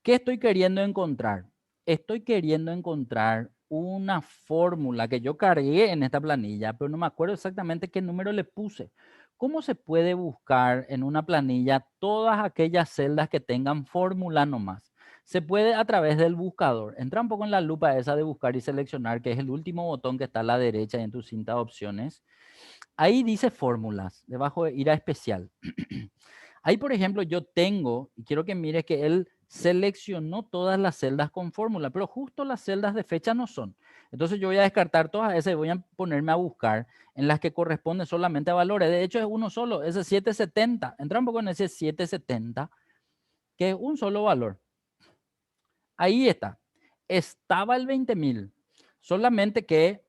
¿Qué estoy queriendo encontrar? Estoy queriendo encontrar una fórmula que yo cargué en esta planilla, pero no me acuerdo exactamente qué número le puse. ¿Cómo se puede buscar en una planilla todas aquellas celdas que tengan fórmula nomás? Se puede a través del buscador. Entra un poco en la lupa esa de buscar y seleccionar, que es el último botón que está a la derecha en tu cinta de opciones. Ahí dice fórmulas, debajo de ir a especial. Ahí, por ejemplo, yo tengo, y quiero que mires que él seleccionó todas las celdas con fórmula, pero justo las celdas de fecha no son. Entonces yo voy a descartar todas esas y voy a ponerme a buscar en las que corresponden solamente a valores. De hecho, es uno solo, ese 770. Entra un poco en ese 770, que es un solo valor. Ahí está. Estaba el 20.000. Solamente que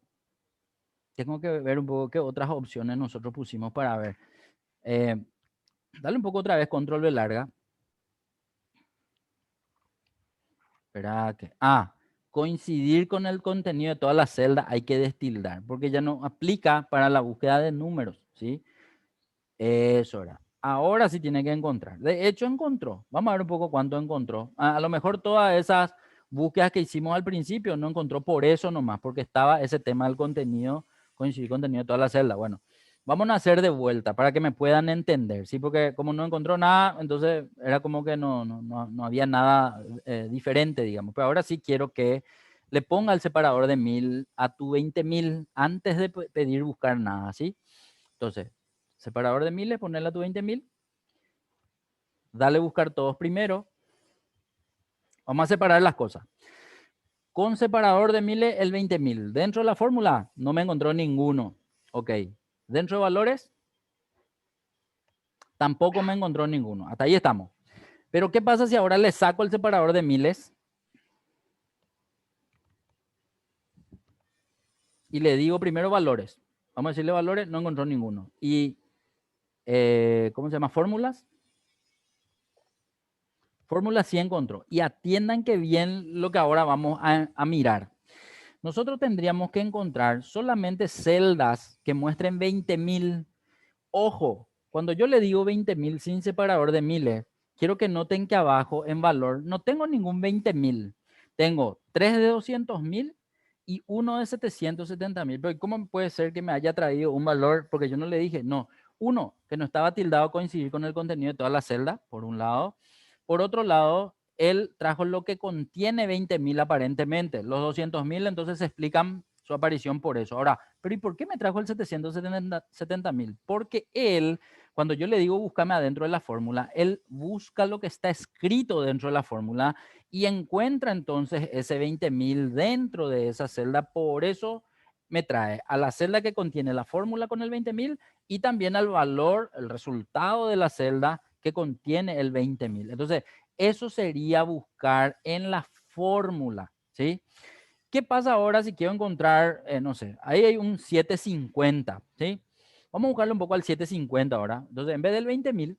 tengo que ver un poco qué otras opciones nosotros pusimos para ver. Eh, Dale un poco otra vez, control B larga. Espera que. Coincidir con el contenido de todas las celdas hay que destildar, porque ya no aplica para la búsqueda de números, ¿sí? Eso era. Ahora sí tiene que encontrar. De hecho, encontró. Vamos a ver un poco cuánto encontró. A lo mejor todas esas búsquedas que hicimos al principio no encontró por eso nomás, porque estaba ese tema del contenido, coincidir contenido de todas las celdas. Bueno, vamos a hacer de vuelta para que me puedan entender, ¿sí? Porque como no encontró nada, entonces era como que no había nada diferente, digamos. Pero ahora sí quiero que le ponga el separador de 1000 a tu 20.000 antes de pedir buscar nada, ¿sí? Entonces, separador de miles, ponerle a tu 20.000. Dale buscar todos primero. Vamos a separar las cosas. Con separador de miles, el 20.000. Dentro de la fórmula, no me encontró ninguno. Ok. Dentro de valores, tampoco me encontró ninguno. Hasta ahí estamos. Pero ¿qué pasa si ahora le saco el separador de miles y le digo primero valores? Vamos a decirle valores, no encontró ninguno. Y ¿cómo se llama? Fórmulas. Fórmula sí encontró. Y atiendan que bien lo que ahora vamos a mirar. Nosotros tendríamos que encontrar solamente celdas que muestren 20.000. Ojo, cuando yo le digo 20.000 sin separador de miles, quiero que noten que abajo en valor no tengo ningún 20.000. Tengo 3 de 200.000 y uno de 770.000. Pero ¿cómo puede ser que me haya traído un valor? Porque yo no le dije, no. Uno, que no estaba tildado a coincidir con el contenido de toda la celda, por un lado. Por otro lado, él trajo lo que contiene 20.000 aparentemente. Los 200.000 entonces se explican su aparición por eso. Ahora, pero ¿y por qué me trajo el 770.000? Porque él, cuando yo le digo búscame adentro de la fórmula, él busca lo que está escrito dentro de la fórmula y encuentra entonces ese 20.000 dentro de esa celda. Por eso me trae a la celda que contiene la fórmula con el 20.000 y también al valor, el resultado de la celda que contiene el 20.000. Entonces, eso sería buscar en la fórmula, ¿sí? ¿Qué pasa ahora si quiero encontrar, no sé, ahí hay un 750, ¿sí? Vamos a buscarle un poco al 750 ahora. Entonces, en vez del 20.000,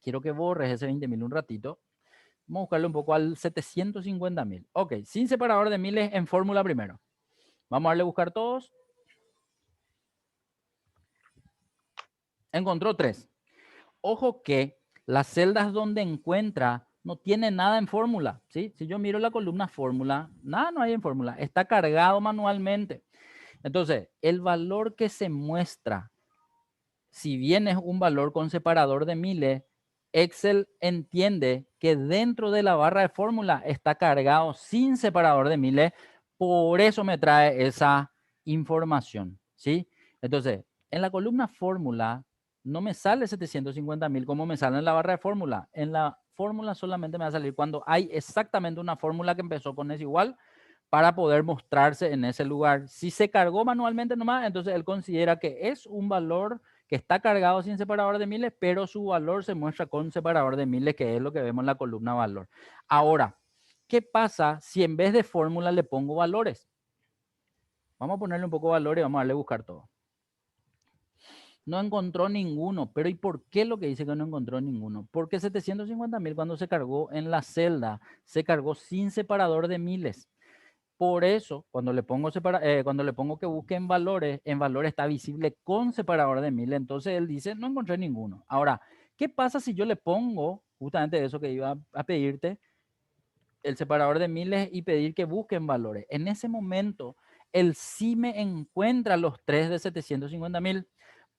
quiero que borres ese 20.000 un ratito. Vamos a buscarle un poco al 750.000. Ok, sin separador de miles en fórmula primero. Vamos a darle a buscar todos. Encontró 3. Ojo que las celdas donde encuentra no tiene nada en fórmula, ¿sí? Si yo miro la columna fórmula, nada no hay en fórmula. Está cargado manualmente. Entonces, el valor que se muestra, si bien es un valor con separador de miles, Excel entiende que dentro de la barra de fórmula está cargado sin separador de miles, por eso me trae esa información, ¿sí? Entonces, en la columna fórmula no me sale 750.000 como me sale en la barra de fórmula. En la fórmula solamente me va a salir cuando hay exactamente una fórmula que empezó con es igual para poder mostrarse en ese lugar. Si se cargó manualmente nomás, entonces él considera que es un valor que está cargado sin separador de miles, pero su valor se muestra con separador de miles, que es lo que vemos en la columna valor. Ahora, ¿qué pasa si en vez de fórmula le pongo valores? Vamos a ponerle un poco de valores y vamos a darle a buscar todo. No encontró ninguno, pero ¿y por qué lo que dice que no encontró ninguno? Porque 750.000 cuando se cargó en la celda, se cargó sin separador de miles. Por eso, cuando le pongo que busque en valores está visible con separador de miles. Entonces él dice, no encontré ninguno. Ahora, ¿qué pasa si yo le pongo justamente eso que iba a pedirte, el separador de miles y pedir que busquen valores? En ese momento, él sí me encuentra los 3 de 750.000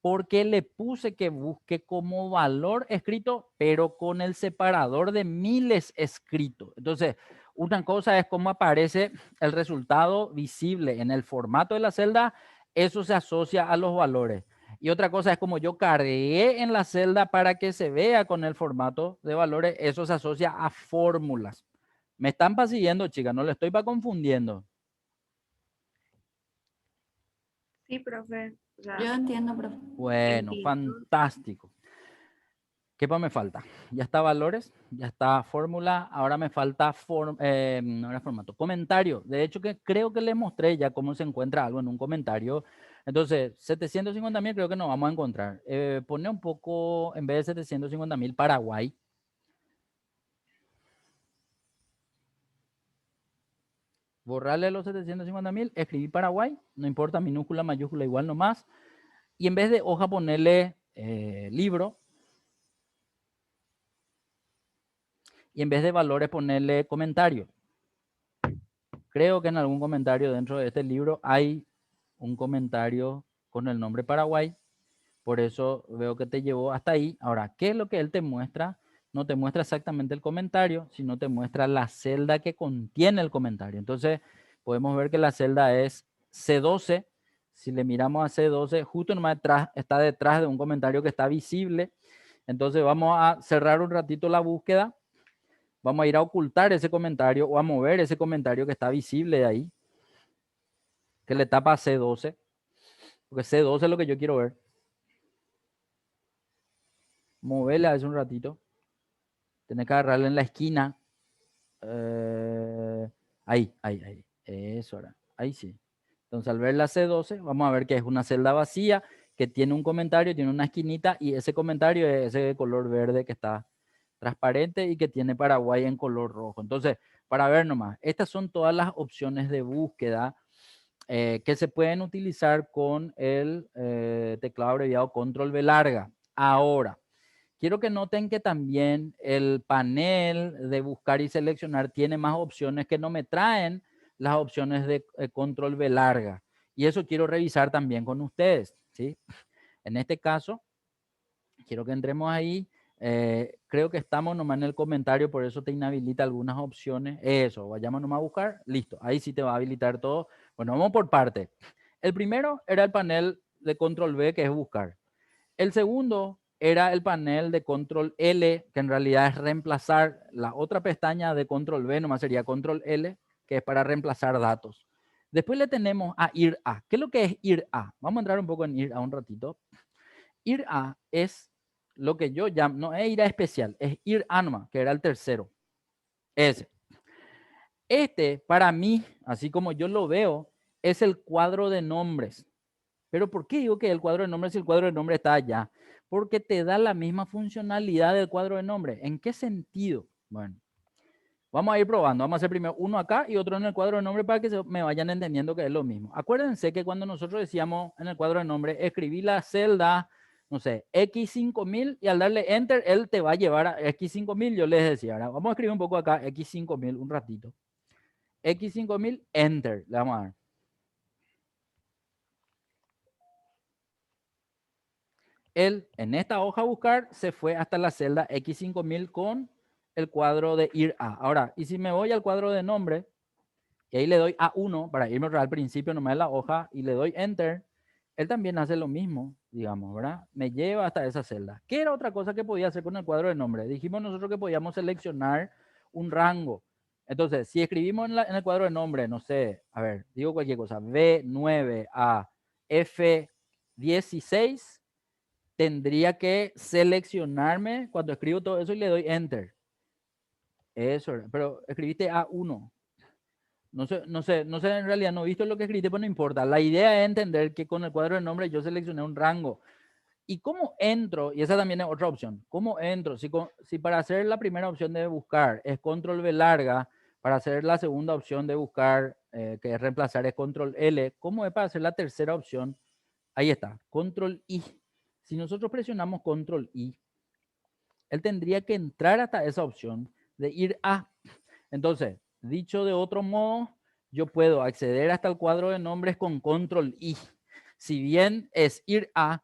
porque le puse que busque como valor escrito, pero con el separador de miles escrito. Entonces, una cosa es cómo aparece el resultado visible en el formato de la celda, eso se asocia a los valores. Y otra cosa es como yo cargué en la celda para que se vea con el formato de valores, eso se asocia a fórmulas. Me están persiguiendo, chicas, no le estoy para confundiendo. Sí, profe. O sea, Yo entiendo, profe. Bueno, entiendo. fantástico. ¿Qué más me falta? Ya está valores, ya está fórmula, ahora me falta no era formato, comentario. De hecho, que creo que le mostré ya cómo se encuentra algo en un comentario. Entonces, 750.000 creo que nos vamos a encontrar. Pone un poco, en vez de 750.000, Paraguay. Borrarle los 750.000, escribí Paraguay, no importa, minúscula, mayúscula, igual nomás. Y en vez de hoja ponerle libro. Y en vez de valores ponerle comentario. Creo que en algún comentario dentro de este libro hay un comentario con el nombre Paraguay. Por eso veo que te llevó hasta ahí. Ahora, ¿qué es lo que él te muestra? No te muestra exactamente el comentario, sino te muestra la celda que contiene el comentario. Entonces, podemos ver que la celda es C12. Si le miramos a C12, justo nomás está detrás de un comentario que está visible. Entonces, vamos a cerrar un ratito la búsqueda. Vamos a ir a ocultar ese comentario o a mover ese comentario que está visible de ahí, que le tapa a C12, porque C12 es lo que yo quiero ver. Moverle a eso un ratito. Tenés que agarrarle en la esquina. Ahí. Eso era. Ahí sí. Entonces al ver la C12, vamos a ver que es una celda vacía que tiene un comentario, tiene una esquinita y ese comentario es ese de color verde que está transparente y que tiene Paraguay en color rojo. Entonces, para ver nomás, estas son todas las opciones de búsqueda que se pueden utilizar con el teclado abreviado Control V larga. Ahora, quiero que noten que también el panel de buscar y seleccionar tiene más opciones que no me traen las opciones de Control V larga. Y eso quiero revisar también con ustedes, ¿sí? En este caso, quiero que entremos ahí. Creo que estamos nomás en el comentario, por eso te inhabilita algunas opciones. Eso, vayamos nomás a buscar, listo. Ahí sí te va a habilitar todo. Bueno, vamos por parte. El primero era el panel de Control V, que es buscar. El segundo era el panel de Control L, que en realidad es reemplazar la otra pestaña de Control V, nomás sería Control L, que es para reemplazar datos. Después le tenemos a ir a. ¿Qué es lo que es ir a? Vamos a entrar un poco en ir a un ratito. Ir a es lo que yo llamo, no es ir a especial, es ir a nomás, que era el tercero. Ese. Este, para mí, así como yo lo veo, es el cuadro de nombres. Pero ¿por qué digo que el cuadro de nombres si el cuadro de nombres está allá? Porque te da la misma funcionalidad del cuadro de nombres. ¿En qué sentido? Bueno, vamos a ir probando. Vamos a hacer primero uno acá y otro en el cuadro de nombre para que me vayan entendiendo que es lo mismo. Acuérdense que cuando nosotros decíamos en el cuadro de nombre, escribí la celda, no sé, X5000 y al darle Enter, él te va a llevar a X5000. Yo les decía, ahora vamos a escribir un poco acá, X5000, un ratito. X5000, Enter, le vamos a dar. Él en esta hoja buscar se fue hasta la celda X5000 con el cuadro de ir a. Ahora, y si me voy al cuadro de nombre, y ahí le doy A1 para irme al principio nomás de la hoja y le doy Enter, él también hace lo mismo, digamos, ¿verdad? Me lleva hasta esa celda. ¿Qué era otra cosa que podía hacer con el cuadro de nombre? Dijimos nosotros que podíamos seleccionar un rango. Entonces, si escribimos en el cuadro de nombre, no sé, a ver, digo cualquier cosa, B9 a F16, tendría que seleccionarme cuando escribo todo eso y le doy Enter. Eso, pero escribiste A1. No sé, en realidad no he visto lo que escribiste, pero no importa. La idea es entender que con el cuadro de nombre yo seleccioné un rango. ¿Y cómo entro? Y esa también es otra opción. ¿Cómo entro? Si para hacer la primera opción de buscar es Control V larga, para hacer la segunda opción de buscar, que es reemplazar, es Control L, ¿cómo es para hacer la tercera opción? Ahí está, Control I. Si nosotros presionamos Control I, él tendría que entrar hasta esa opción de ir a. Entonces, dicho de otro modo, yo puedo acceder hasta el cuadro de nombres con Control I. Si bien es ir a,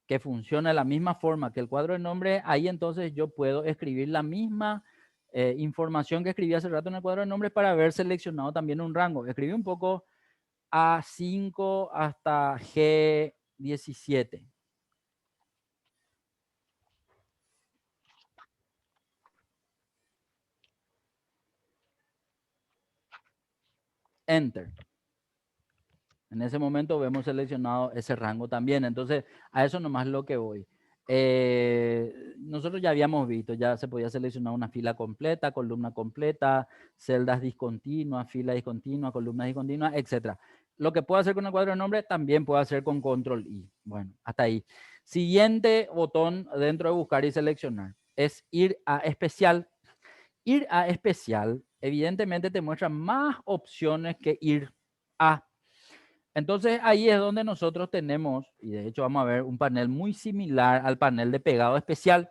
que funciona de la misma forma que el cuadro de nombres, ahí entonces yo puedo escribir la misma información que escribí hace rato en el cuadro de nombres para haber seleccionado también un rango. Escribí un poco A5 hasta G17. Enter. En ese momento vemos seleccionado ese rango también. Entonces, a eso nomás lo que voy. Nosotros ya habíamos visto, ya se podía seleccionar una fila completa, columna completa, celdas discontinuas, fila discontinua, columnas discontinuas, etc. Lo que puedo hacer con el cuadro de nombre, también puedo hacer con Control I. Bueno, hasta ahí. Siguiente botón dentro de buscar y seleccionar es ir a especial. Ir a especial, evidentemente te muestra más opciones que ir a. Entonces ahí es donde nosotros tenemos, y de hecho vamos a ver un panel muy similar al panel de pegado especial.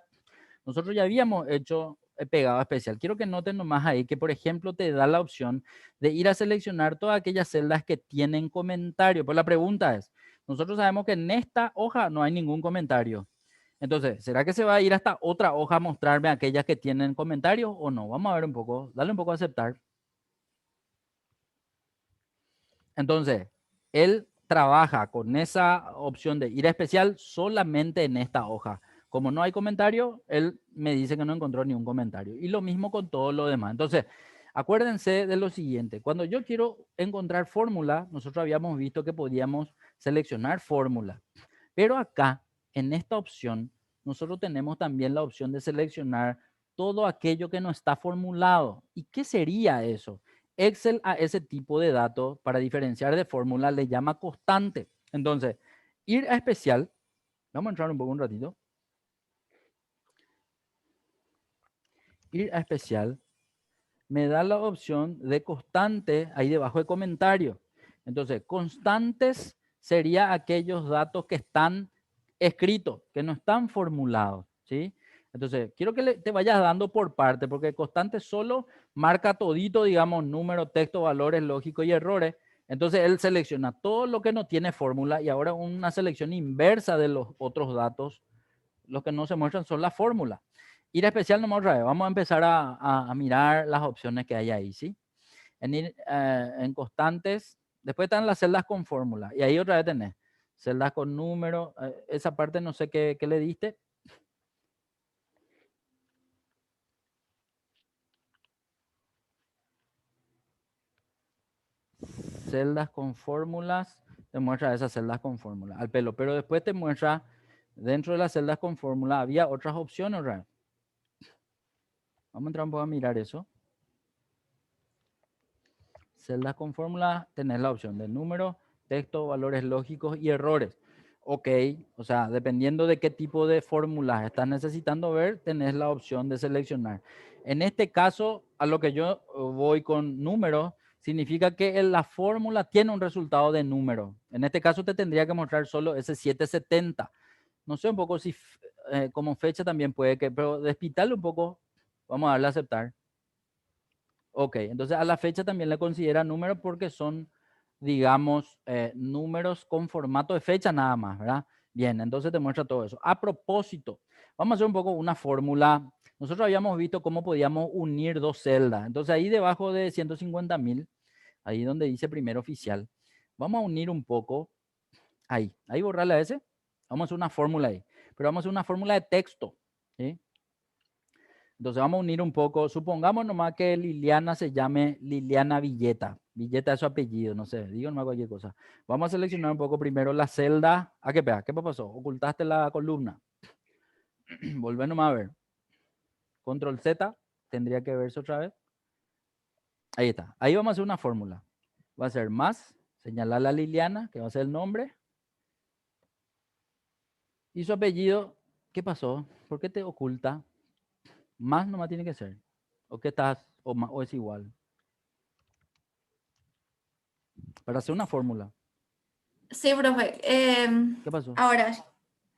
Nosotros ya habíamos hecho pegado especial. Quiero que noten nomás ahí que, por ejemplo, te da la opción de ir a seleccionar todas aquellas celdas que tienen comentario. Pues la pregunta es, nosotros sabemos que en esta hoja no hay ningún comentario. Entonces, ¿será que se va a ir hasta otra hoja a mostrarme aquellas que tienen comentarios o no? Vamos a ver un poco, dale un poco a aceptar. Entonces, él trabaja con esa opción de ir a especial solamente en esta hoja. Como no hay comentario, él me dice que no encontró ningún comentario. Y lo mismo con todo lo demás. Entonces, acuérdense de lo siguiente. Cuando yo quiero encontrar fórmula, nosotros habíamos visto que podíamos seleccionar fórmula. Pero acá, en esta opción, nosotros tenemos también la opción de seleccionar todo aquello que no está formulado. ¿Y qué sería eso? Excel a ese tipo de datos, para diferenciar de fórmula, le llama constante. Entonces, ir a especial Vamos a entrar un poco un ratito. Ir a especial me da la opción de constante ahí debajo de comentario. Entonces, constantes sería aquellos datos que están escritos, que no están formulados, ¿sí? Entonces, quiero que te vayas dando por parte, porque constante solo marca todito, digamos, número, texto, valores lógicos y errores. Entonces, él selecciona todo lo que no tiene fórmula y ahora una selección inversa de los otros datos. Los que no se muestran son las fórmulas. Ir a especial nomás otra vez. Vamos a empezar a mirar las opciones que hay ahí, ¿sí? En constantes, después están las celdas con fórmula. Y ahí otra vez tenés celdas con número. Esa parte no sé qué le diste. Celdas con fórmulas. Te muestra esas celdas con fórmula al pelo. Pero después te muestra, dentro de las celdas con fórmula, había otras opciones otra vez. Vamos a entrar un poco a mirar eso. Celdas con fórmula, tenés la opción de número, texto, valores lógicos y errores. Ok, o sea, dependiendo de qué tipo de fórmulas estás necesitando ver, tenés la opción de seleccionar. En este caso, a lo que yo voy con números, significa que la fórmula tiene un resultado de número. En este caso te tendría que mostrar solo ese 770. No sé un poco si como fecha también puede que, pero despitarle un poco, vamos a darle a aceptar. Ok, entonces a la fecha también le considera número porque son, digamos, números con formato de fecha nada más, ¿verdad? Bien, entonces te muestra todo eso. A propósito, vamos a hacer un poco una fórmula. Nosotros habíamos visto cómo podíamos unir dos celdas. Entonces ahí debajo de 150.000, ahí donde dice primer oficial, vamos a unir un poco, ahí borrarle a ese. Vamos a hacer una fórmula ahí, pero vamos a hacer una fórmula de texto, ¿sí? Entonces vamos a unir un poco. Supongamos nomás que Liliana se llame Liliana Villeta. Villeta es su apellido, no sé, digo nomás cualquier cosa. Vamos a seleccionar un poco primero la celda. ¿A qué pega? ¿Qué pasó? Ocultaste la columna. Volver nomás a ver. Control Z, tendría que verse otra vez. Ahí está. Ahí vamos a hacer una fórmula. Va a ser más, señalar a Liliana, que va a ser el nombre. Y su apellido, ¿qué pasó? ¿Por qué te oculta? Más nomás tiene que ser. ¿O qué estás? O es igual. Para hacer una fórmula. Sí, profe. ¿Qué pasó? Ahora,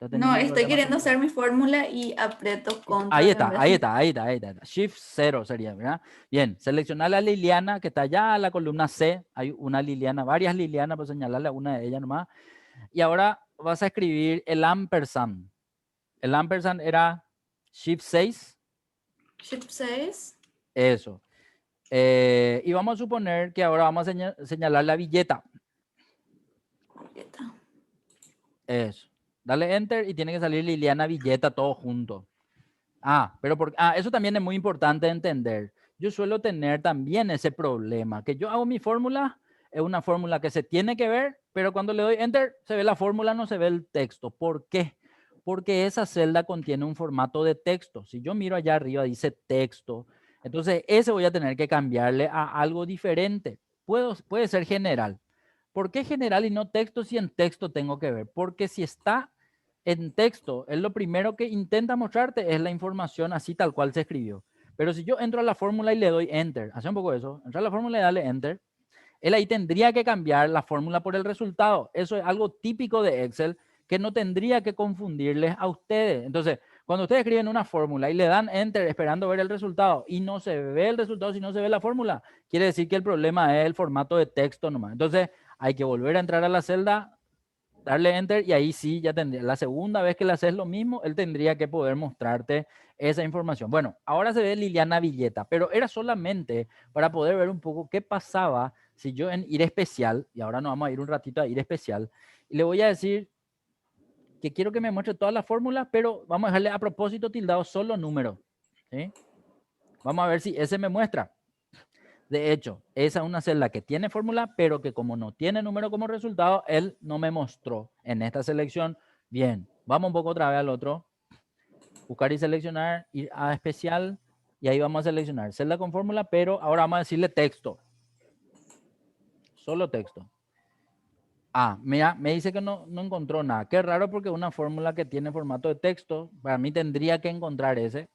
¿Está no, teniendo un estoy problema queriendo técnico? hacer mi fórmula y aprieto Ahí control en está, vez ahí de... está, ahí está, ahí está. Shift 0 sería, ¿verdad? Bien, seleccionar a Liliana, que está allá en la columna C. Hay una Liliana, varias Lilianas, pues señalarle a una de ellas nomás. Y ahora vas a escribir el ampersand. El ampersand era Shift 6. Shift 6. Eso. Y vamos a suponer que ahora vamos a señalar la Villeta. Eso. Dale Enter y tiene que salir Liliana Villeta todo junto. Eso también es muy importante entender. Yo suelo tener también ese problema, que yo hago mi fórmula, es una fórmula que se tiene que ver, pero cuando le doy Enter, se ve la fórmula, no se ve el texto. ¿Por qué? Porque esa celda contiene un formato de texto. Si yo miro allá arriba, dice texto. Entonces, ese voy a tener que cambiarle a algo diferente. Puede ser general. ¿Por qué general y no texto si en texto tengo que ver? Porque si está en texto, es lo primero que intenta mostrarte es la información así tal cual se escribió. Pero si yo entro a la fórmula y le doy enter, hace un poco eso, entrar a la fórmula y darle enter, él ahí tendría que cambiar la fórmula por el resultado. Eso es algo típico de Excel que no tendría que confundirles a ustedes. Entonces, cuando ustedes escriben una fórmula y le dan enter esperando ver el resultado y no se ve el resultado si no se ve la fórmula, quiere decir que el problema es el formato de texto nomás. Entonces, hay que volver a entrar a la celda, darle enter y ahí sí ya tendría. La segunda vez que le haces lo mismo, él tendría que poder mostrarte esa información. Bueno, ahora se ve Liliana Villeta, pero era solamente para poder ver un poco qué pasaba si yo en ir especial, y ahora nos vamos a ir un ratito a ir especial, y le voy a decir que quiero que me muestre toda la fórmula, pero vamos a dejarle a propósito tildado solo número. ¿Sí? Vamos a ver si ese me muestra. De hecho, esa es una celda que tiene fórmula, pero que como no tiene número como resultado, él no me mostró en esta selección. Bien, vamos un poco otra vez al otro. Buscar y seleccionar, ir a especial, y ahí vamos a seleccionar celda con fórmula, pero ahora vamos a decirle texto. Solo texto. Mira, me dice que no encontró nada. Qué raro porque una fórmula que tiene formato de texto, para mí tendría que encontrar ese.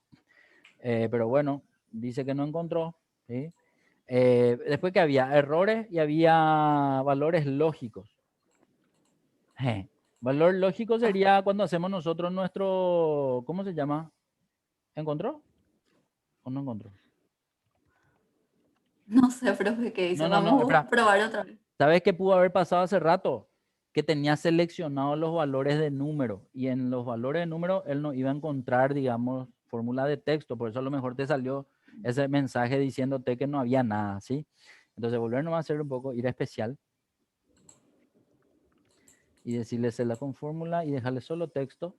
Pero bueno, dice que no encontró. ¿Sí? Después que había errores y había valores lógicos. Valor lógico sería cuando hacemos nosotros nuestro, ¿cómo se llama? ¿Encontró o no encontró? No sé, profe, qué dice. No, Vamos a espera. probar otra vez. ¿Sabes qué pudo haber pasado hace rato? Que tenía seleccionado los valores de número y en los valores de número él no iba a encontrar, digamos, fórmula de texto. Por eso a lo mejor te salió ese mensaje diciéndote que no había nada, ¿sí? Entonces volver nomás a hacer un poco, ir a especial y decirle celda con fórmula y dejarle solo texto.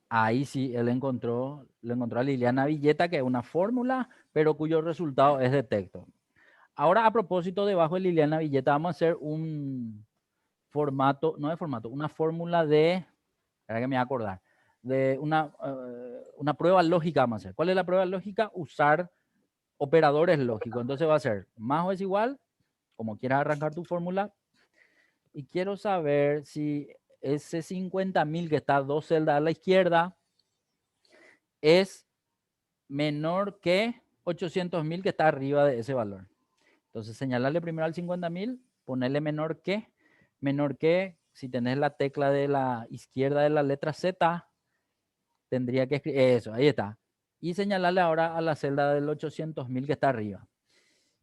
Ahí sí, él le encontró a Liliana Villeta, que es una fórmula, pero cuyo resultado es de texto. Ahora, a propósito, debajo de Liliana Villeta, vamos a hacer un formato, no de formato, una fórmula de, ahora que me voy a acordar, de una prueba lógica vamos a hacer. ¿Cuál es la prueba lógica? Usar operadores lógicos. Entonces va a ser más o es igual, como quieras arrancar tu fórmula, y quiero saber si ese 50.000 que está dos celdas a la izquierda es menor que 800.000 que está arriba de ese valor. Entonces señalarle primero al 50.000, ponerle menor que, si tenés la tecla de la izquierda de la letra Z, tendría que escribir eso, ahí está. Y señalarle ahora a la celda del 800.000 que está arriba.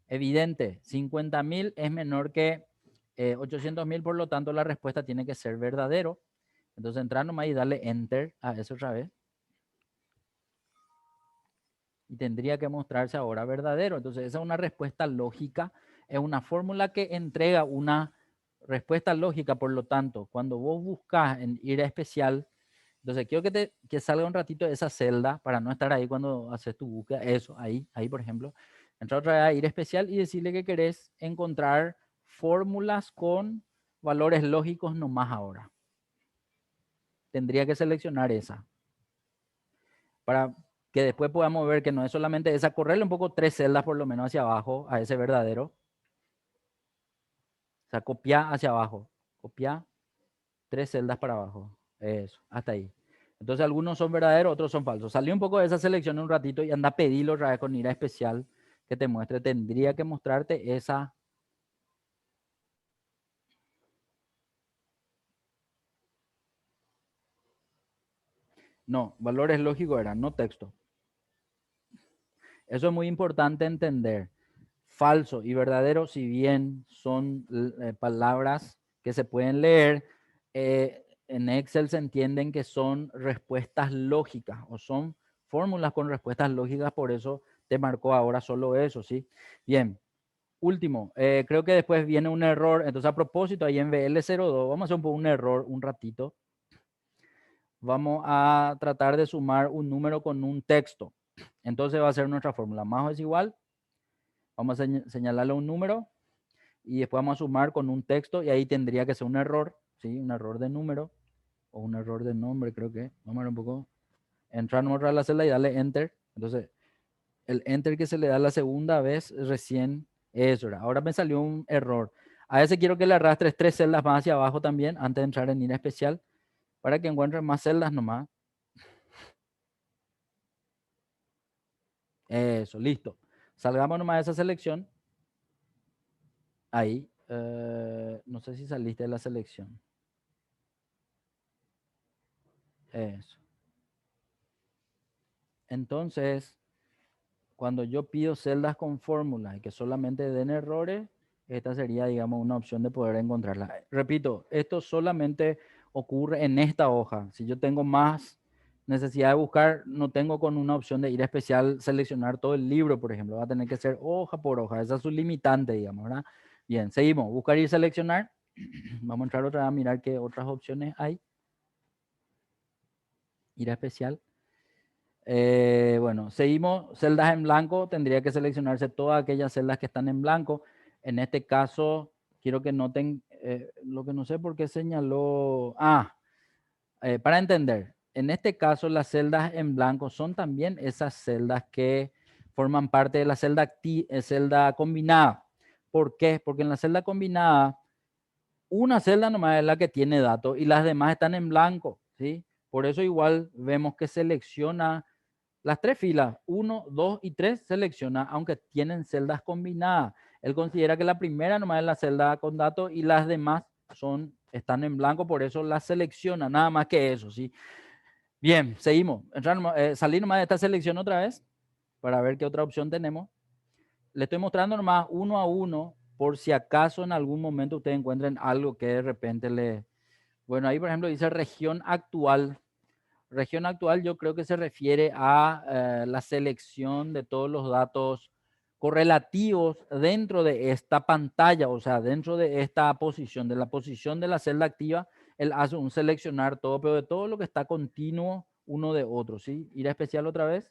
Evidente, 50.000 es menor que 800.000, por lo tanto la respuesta tiene que ser verdadero. Entonces entrar nomás y darle enter a eso otra vez. Y tendría que mostrarse ahora verdadero. Entonces esa es una respuesta lógica, es una fórmula que entrega una respuesta lógica. Por lo tanto, cuando vos buscas en ir a especial, entonces quiero que salga un ratito esa celda para no estar ahí cuando haces tu búsqueda. Eso, ahí por ejemplo. Entra otra vez a ir a especial y decirle que querés encontrar fórmulas con valores lógicos nomás ahora. Tendría que seleccionar esa. Para que después podamos ver que no es solamente esa, correrle un poco 3 celdas por lo menos hacia abajo a ese verdadero. O sea, copiar hacia abajo, copiar 3 celdas para abajo. Eso, hasta ahí. Entonces algunos son verdaderos, otros son falsos. Salí un poco de esa selección un ratito y anda a pedirlo otra vez con ir a especial que te muestre. Tendría que mostrarte esa. No, valores lógicos eran, no texto. Eso es muy importante entender. Falso y verdadero, si bien son palabras que se pueden leer, en Excel se entienden que son respuestas lógicas o son fórmulas con respuestas lógicas, por eso te marcó ahora solo eso, ¿sí? Bien, último, creo que después viene un error, entonces a propósito, ahí en VL02, vamos a hacer un error un ratito. Vamos a tratar de sumar un número con un texto. Entonces va a ser nuestra fórmula. Más o es igual. Vamos a señalarle un número y después vamos a sumar con un texto y ahí tendría que ser un error, ¿sí? Un error de número o un error de nombre, creo que. Vamos a ver un poco. Entrar a la celda y darle enter. Entonces, el enter que se le da la segunda vez recién eso era. Ahora me salió un error. A ese quiero que le arrastres 3 celdas más hacia abajo también antes de entrar en línea especial para que encuentres más celdas nomás. Eso, listo. Salgamos nomás de esa selección. Ahí. No sé si saliste de la selección. Eso. Entonces, cuando yo pido celdas con fórmulas y que solamente den errores, esta sería, digamos, una opción de poder encontrarla. Repito, esto solamente ocurre en esta hoja. Si yo tengo más necesidad de buscar, no tengo con una opción de ir a especial seleccionar todo el libro, por ejemplo. Va a tener que ser hoja por hoja. Esa es su limitante, digamos, ¿verdad? Bien, seguimos. Buscar y seleccionar. Vamos a entrar otra vez a mirar qué otras opciones hay. Ir a especial. Bueno, seguimos, celdas en blanco, tendría que seleccionarse todas aquellas celdas que están en blanco. En este caso, quiero que noten lo que no sé por qué señaló. Para entender, en este caso las celdas en blanco son también esas celdas que forman parte de la celda combinada. ¿Por qué? Porque en la celda combinada una celda nomás es la que tiene datos y las demás están en blanco, ¿sí? Por eso igual vemos que selecciona las tres filas, 1, 2 y 3, selecciona, aunque tienen celdas combinadas. Él considera que la primera nomás es la celda con datos y las demás están en blanco, por eso las selecciona, nada más que eso, ¿sí? Bien, seguimos. Salir nomás de esta selección otra vez para ver qué otra opción tenemos. Le estoy mostrando nomás uno a uno por si acaso en algún momento ustedes encuentren algo que de repente le... Bueno, ahí por ejemplo dice región actual. Región actual yo creo que se refiere a la selección de todos los datos correlativos dentro de esta pantalla, o sea, dentro de esta posición, de la posición de la celda activa, él hace un seleccionar todo, pero de todo lo que está continuo uno de otro, ¿sí? Ir a especial otra vez.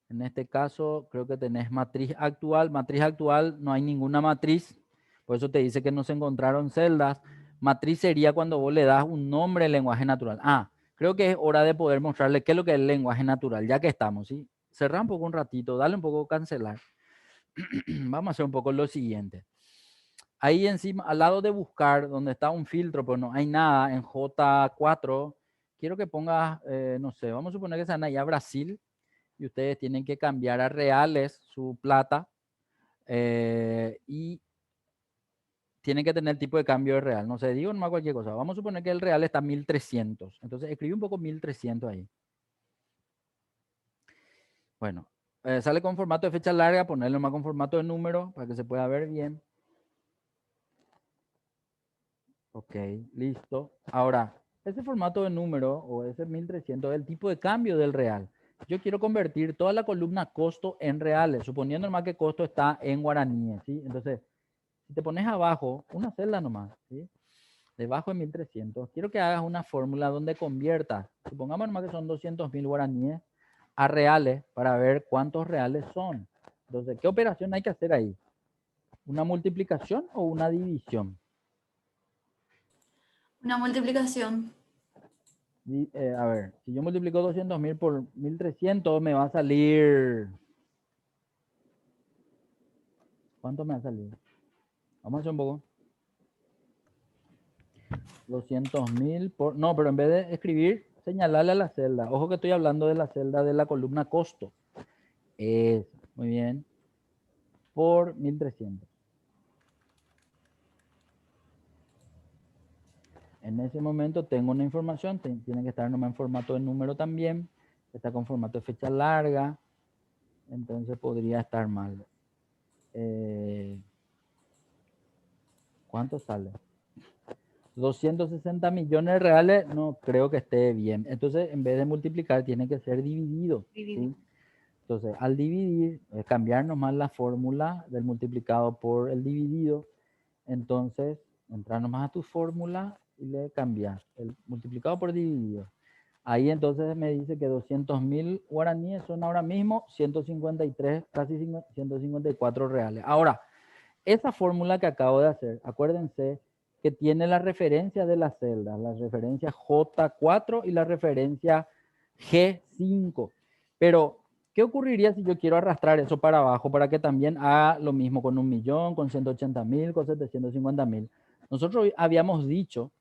En este caso, creo que tenés matriz actual. Matriz actual, no hay ninguna matriz. Por eso te dice que no se encontraron celdas. Matriz sería cuando vos le das un nombre al lenguaje natural. Creo que es hora de poder mostrarle qué es lo que es el lenguaje natural, ya que estamos, ¿sí? Cerrá un poco un ratito, dale un poco cancelar. Vamos a hacer un poco lo siguiente. Ahí encima, al lado de buscar, donde está un filtro, pero no hay nada, en J4, quiero que pongas, no sé, vamos a suponer que están allá a Brasil, y ustedes tienen que cambiar a reales su plata y tienen que tener el tipo de cambio de real. No sé, digo nomás cualquier cosa. Vamos a suponer que el real está 1300. Entonces escribí un poco 1300 ahí. Bueno, sale con formato de fecha larga, ponerlo más con formato de número para que se pueda ver bien. Ok, listo. Ahora, ese formato de número o ese 1300 es el tipo de cambio del real. Yo quiero convertir toda la columna costo en reales, suponiendo nomás que costo está en guaraníes, ¿sí? Entonces, si te pones abajo, una celda nomás, ¿sí? Debajo de 1300, quiero que hagas una fórmula donde conviertas, supongamos nomás que son 200.000 guaraníes a reales para ver cuántos reales son. Entonces, ¿qué operación hay que hacer ahí? ¿Una multiplicación o una división? Una multiplicación. A ver, si yo multiplico 200.000 por 1300, me va a salir... ¿Cuánto me va a salir? Vamos a hacer un poco. 200.000 por... No, pero en vez de escribir, señalarle a la celda. Ojo que estoy hablando de la celda de la columna costo. Muy bien. Por 1300. En ese momento tengo una información, tiene que estar nomás en formato de número también, está con formato de fecha larga, entonces podría estar mal. ¿Cuánto sale? 260 millones de reales, no creo que esté bien. Entonces, en vez de multiplicar, tiene que ser dividido. ¿Sí? Entonces, al dividir, cambiar nomás la fórmula del multiplicado por el dividido. Entonces, entrar nomás a tu fórmula y le cambias el multiplicado por dividido. Ahí entonces me dice que 200.000 guaraníes son ahora mismo 153, casi 154 reales. Ahora, esa fórmula que acabo de hacer, acuérdense que tiene la referencia de las celdas, la referencia J4 y la referencia G5. Pero, ¿qué ocurriría si yo quiero arrastrar eso para abajo para que también haga lo mismo con 1.000.000, con 180.000, con 750.000? Nosotros habíamos dicho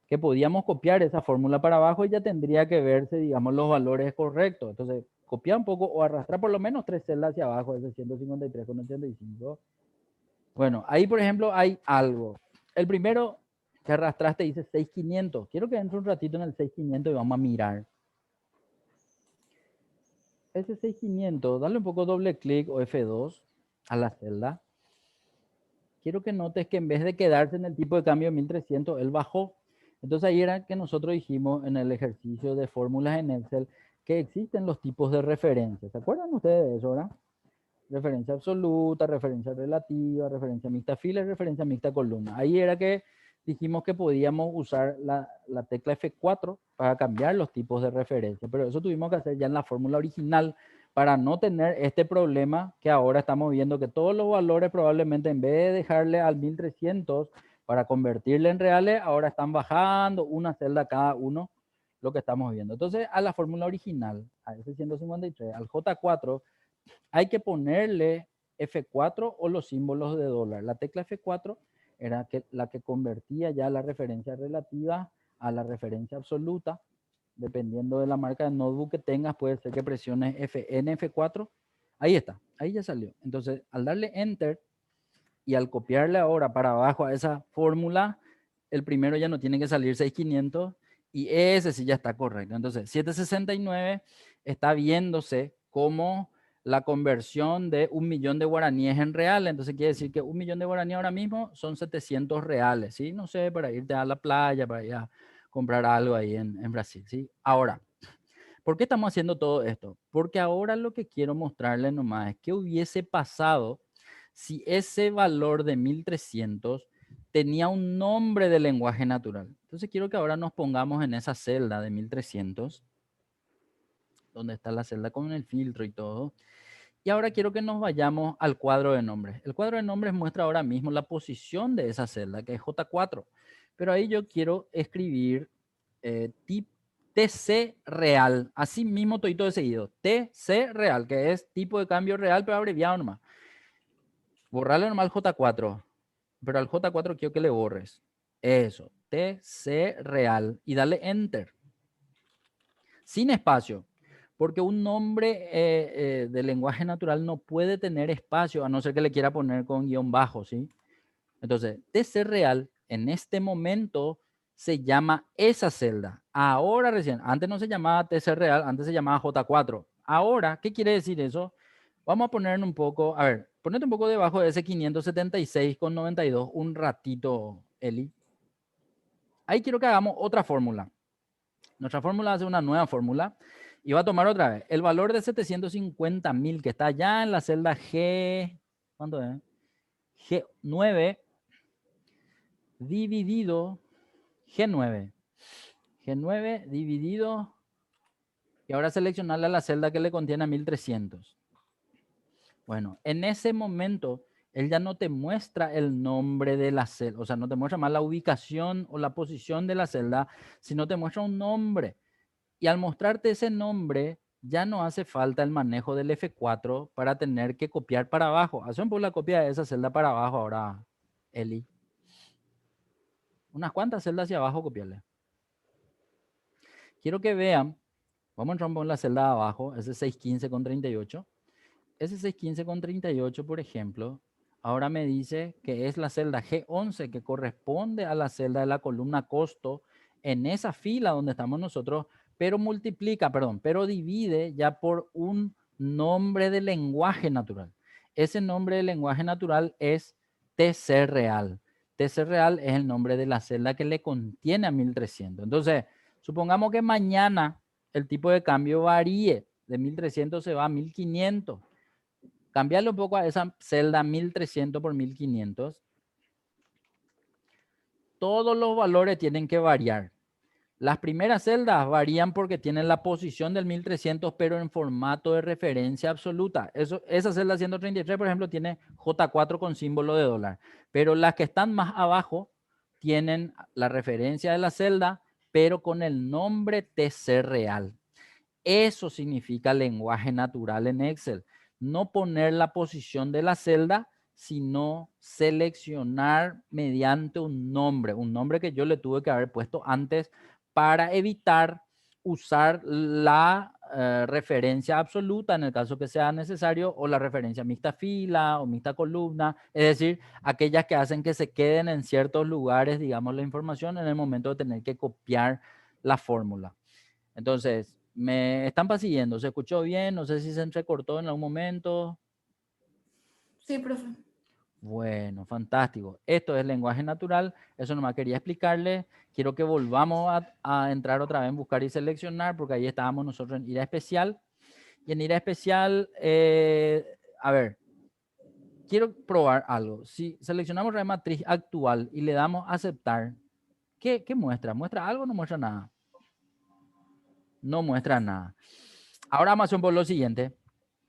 que podíamos copiar esa fórmula para abajo y ya tendría que verse, digamos, los valores correctos. Entonces, copiar un poco o arrastrar por lo menos 3 celdas hacia abajo, ese 153,85. Bueno, ahí por ejemplo hay algo. El primero que arrastraste dice 6500. Quiero que entre un ratito en el 6500 y vamos a mirar. Ese 6500, dale un poco doble clic o F2 a la celda. Quiero que notes que en vez de quedarse en el tipo de cambio 1300, él bajó. Entonces ahí era que nosotros dijimos en el ejercicio de fórmulas en Excel que existen los tipos de referencia. ¿Se acuerdan ustedes de eso, verdad? Referencia absoluta, referencia relativa, referencia mixta fila y referencia mixta columna. Ahí era que dijimos que podíamos usar la tecla F4 para cambiar los tipos de referencia, pero eso tuvimos que hacer ya en la fórmula original para no tener este problema que ahora estamos viendo, que todos los valores probablemente en vez de dejarle al 1300 para convertirle en reales, ahora están bajando una celda cada uno, lo que estamos viendo. Entonces, a la fórmula original, a ese 153, al J4, hay que ponerle F4 o los símbolos de dólar. La tecla F4 era la que convertía ya la referencia relativa a la referencia absoluta. Dependiendo de la marca de notebook que tengas, puede ser que presiones Fn, F4. Ahí está, ahí ya salió. Entonces, al darle Enter y al copiarle ahora para abajo a esa fórmula, el primero ya no tiene que salir 6500 y ese sí ya está correcto. Entonces, 769 está viéndose como la conversión de 1.000.000 de guaraníes en real. Entonces quiere decir que 1.000.000 de guaraníes ahora mismo son 700 reales, ¿sí? No sé, para irte a la playa, para ir a comprar algo ahí en Brasil, ¿sí? Ahora, ¿por qué estamos haciendo todo esto? Porque ahora lo que quiero mostrarles nomás es qué hubiese pasado si ese valor de 1300 tenía un nombre de lenguaje natural. Entonces quiero que ahora nos pongamos en esa celda de 1300, donde está la celda con el filtro y todo. Y ahora quiero que nos vayamos al cuadro de nombres. El cuadro de nombres muestra ahora mismo la posición de esa celda, que es J4. Pero ahí yo quiero escribir TC real. Así mismo todo de seguido. TC real, que es tipo de cambio real, pero abreviado nomás. Borrarle nomás al J4. Pero al J4 quiero que le borres. Eso. TC real. Y dale Enter. Sin espacio. Porque un nombre de lenguaje natural no puede tener espacio, a no ser que le quiera poner con guión bajo, ¿sí? Entonces, TC real en este momento se llama esa celda. Ahora recién, antes no se llamaba TC real, antes se llamaba J4. Ahora, ¿qué quiere decir eso? Vamos a poner un poco, a ver, ponete un poco debajo de ese 576,92 un ratito, Eli. Ahí quiero que hagamos otra fórmula. Nuestra fórmula hace una nueva fórmula y va a tomar otra vez el valor de 750.000 que está ya en la celda G, ¿cuánto es? G9 dividido G9. G9 dividido y ahora seleccionarle la celda que le contiene a 1300. Bueno, en ese momento él ya no te muestra el nombre de la celda, o sea, no te muestra más la ubicación o la posición de la celda, sino te muestra un nombre. Y al mostrarte ese nombre, ya no hace falta el manejo del F4 para tener que copiar para abajo. Hacemos por la copia de esa celda para abajo ahora, Eli. Unas cuantas celdas hacia abajo, copiarle. Quiero que vean, vamos a entrar en la celda de abajo, ese 615,38. Ese 615,38, por ejemplo, ahora me dice que es la celda G11 que corresponde a la celda de la columna costo en esa fila donde estamos nosotros, pero multiplica, perdón, pero divide ya por un nombre de lenguaje natural. Ese nombre de lenguaje natural es TC real. TC real es el nombre de la celda que le contiene a 1300. Entonces, supongamos que mañana el tipo de cambio varíe, de 1300 se va a 1500. Cambiarle un poco a esa celda 1300 por 1500. Todos los valores tienen que variar. Las primeras celdas varían porque tienen la posición del 1300, pero en formato de referencia absoluta. Esa celda 133, por ejemplo, tiene J4 con símbolo de dólar. Pero las que están más abajo tienen la referencia de la celda, pero con el nombre TC real. Eso significa lenguaje natural en Excel. No poner la posición de la celda, sino seleccionar mediante un nombre que yo le tuve que haber puesto antes para evitar usar la referencia absoluta en el caso que sea necesario o la referencia mixta fila o mixta columna, es decir, aquellas que hacen que se queden en ciertos lugares, digamos, la información en el momento de tener que copiar la fórmula. Entonces, me están persiguiendo, ¿se escuchó bien? No sé si se entrecortó en algún momento. Sí, profe. Bueno, fantástico. Esto es lenguaje natural, eso nomás quería explicarles. Quiero que volvamos a entrar otra vez en buscar y seleccionar, porque ahí estábamos nosotros en IRA especial. Y en IRA especial, a ver, quiero probar algo. Si seleccionamos la matriz actual y le damos a aceptar, ¿qué muestra? ¿Muestra algo o no muestra nada? No muestra nada. Ahora vamos a hacer un poco lo siguiente,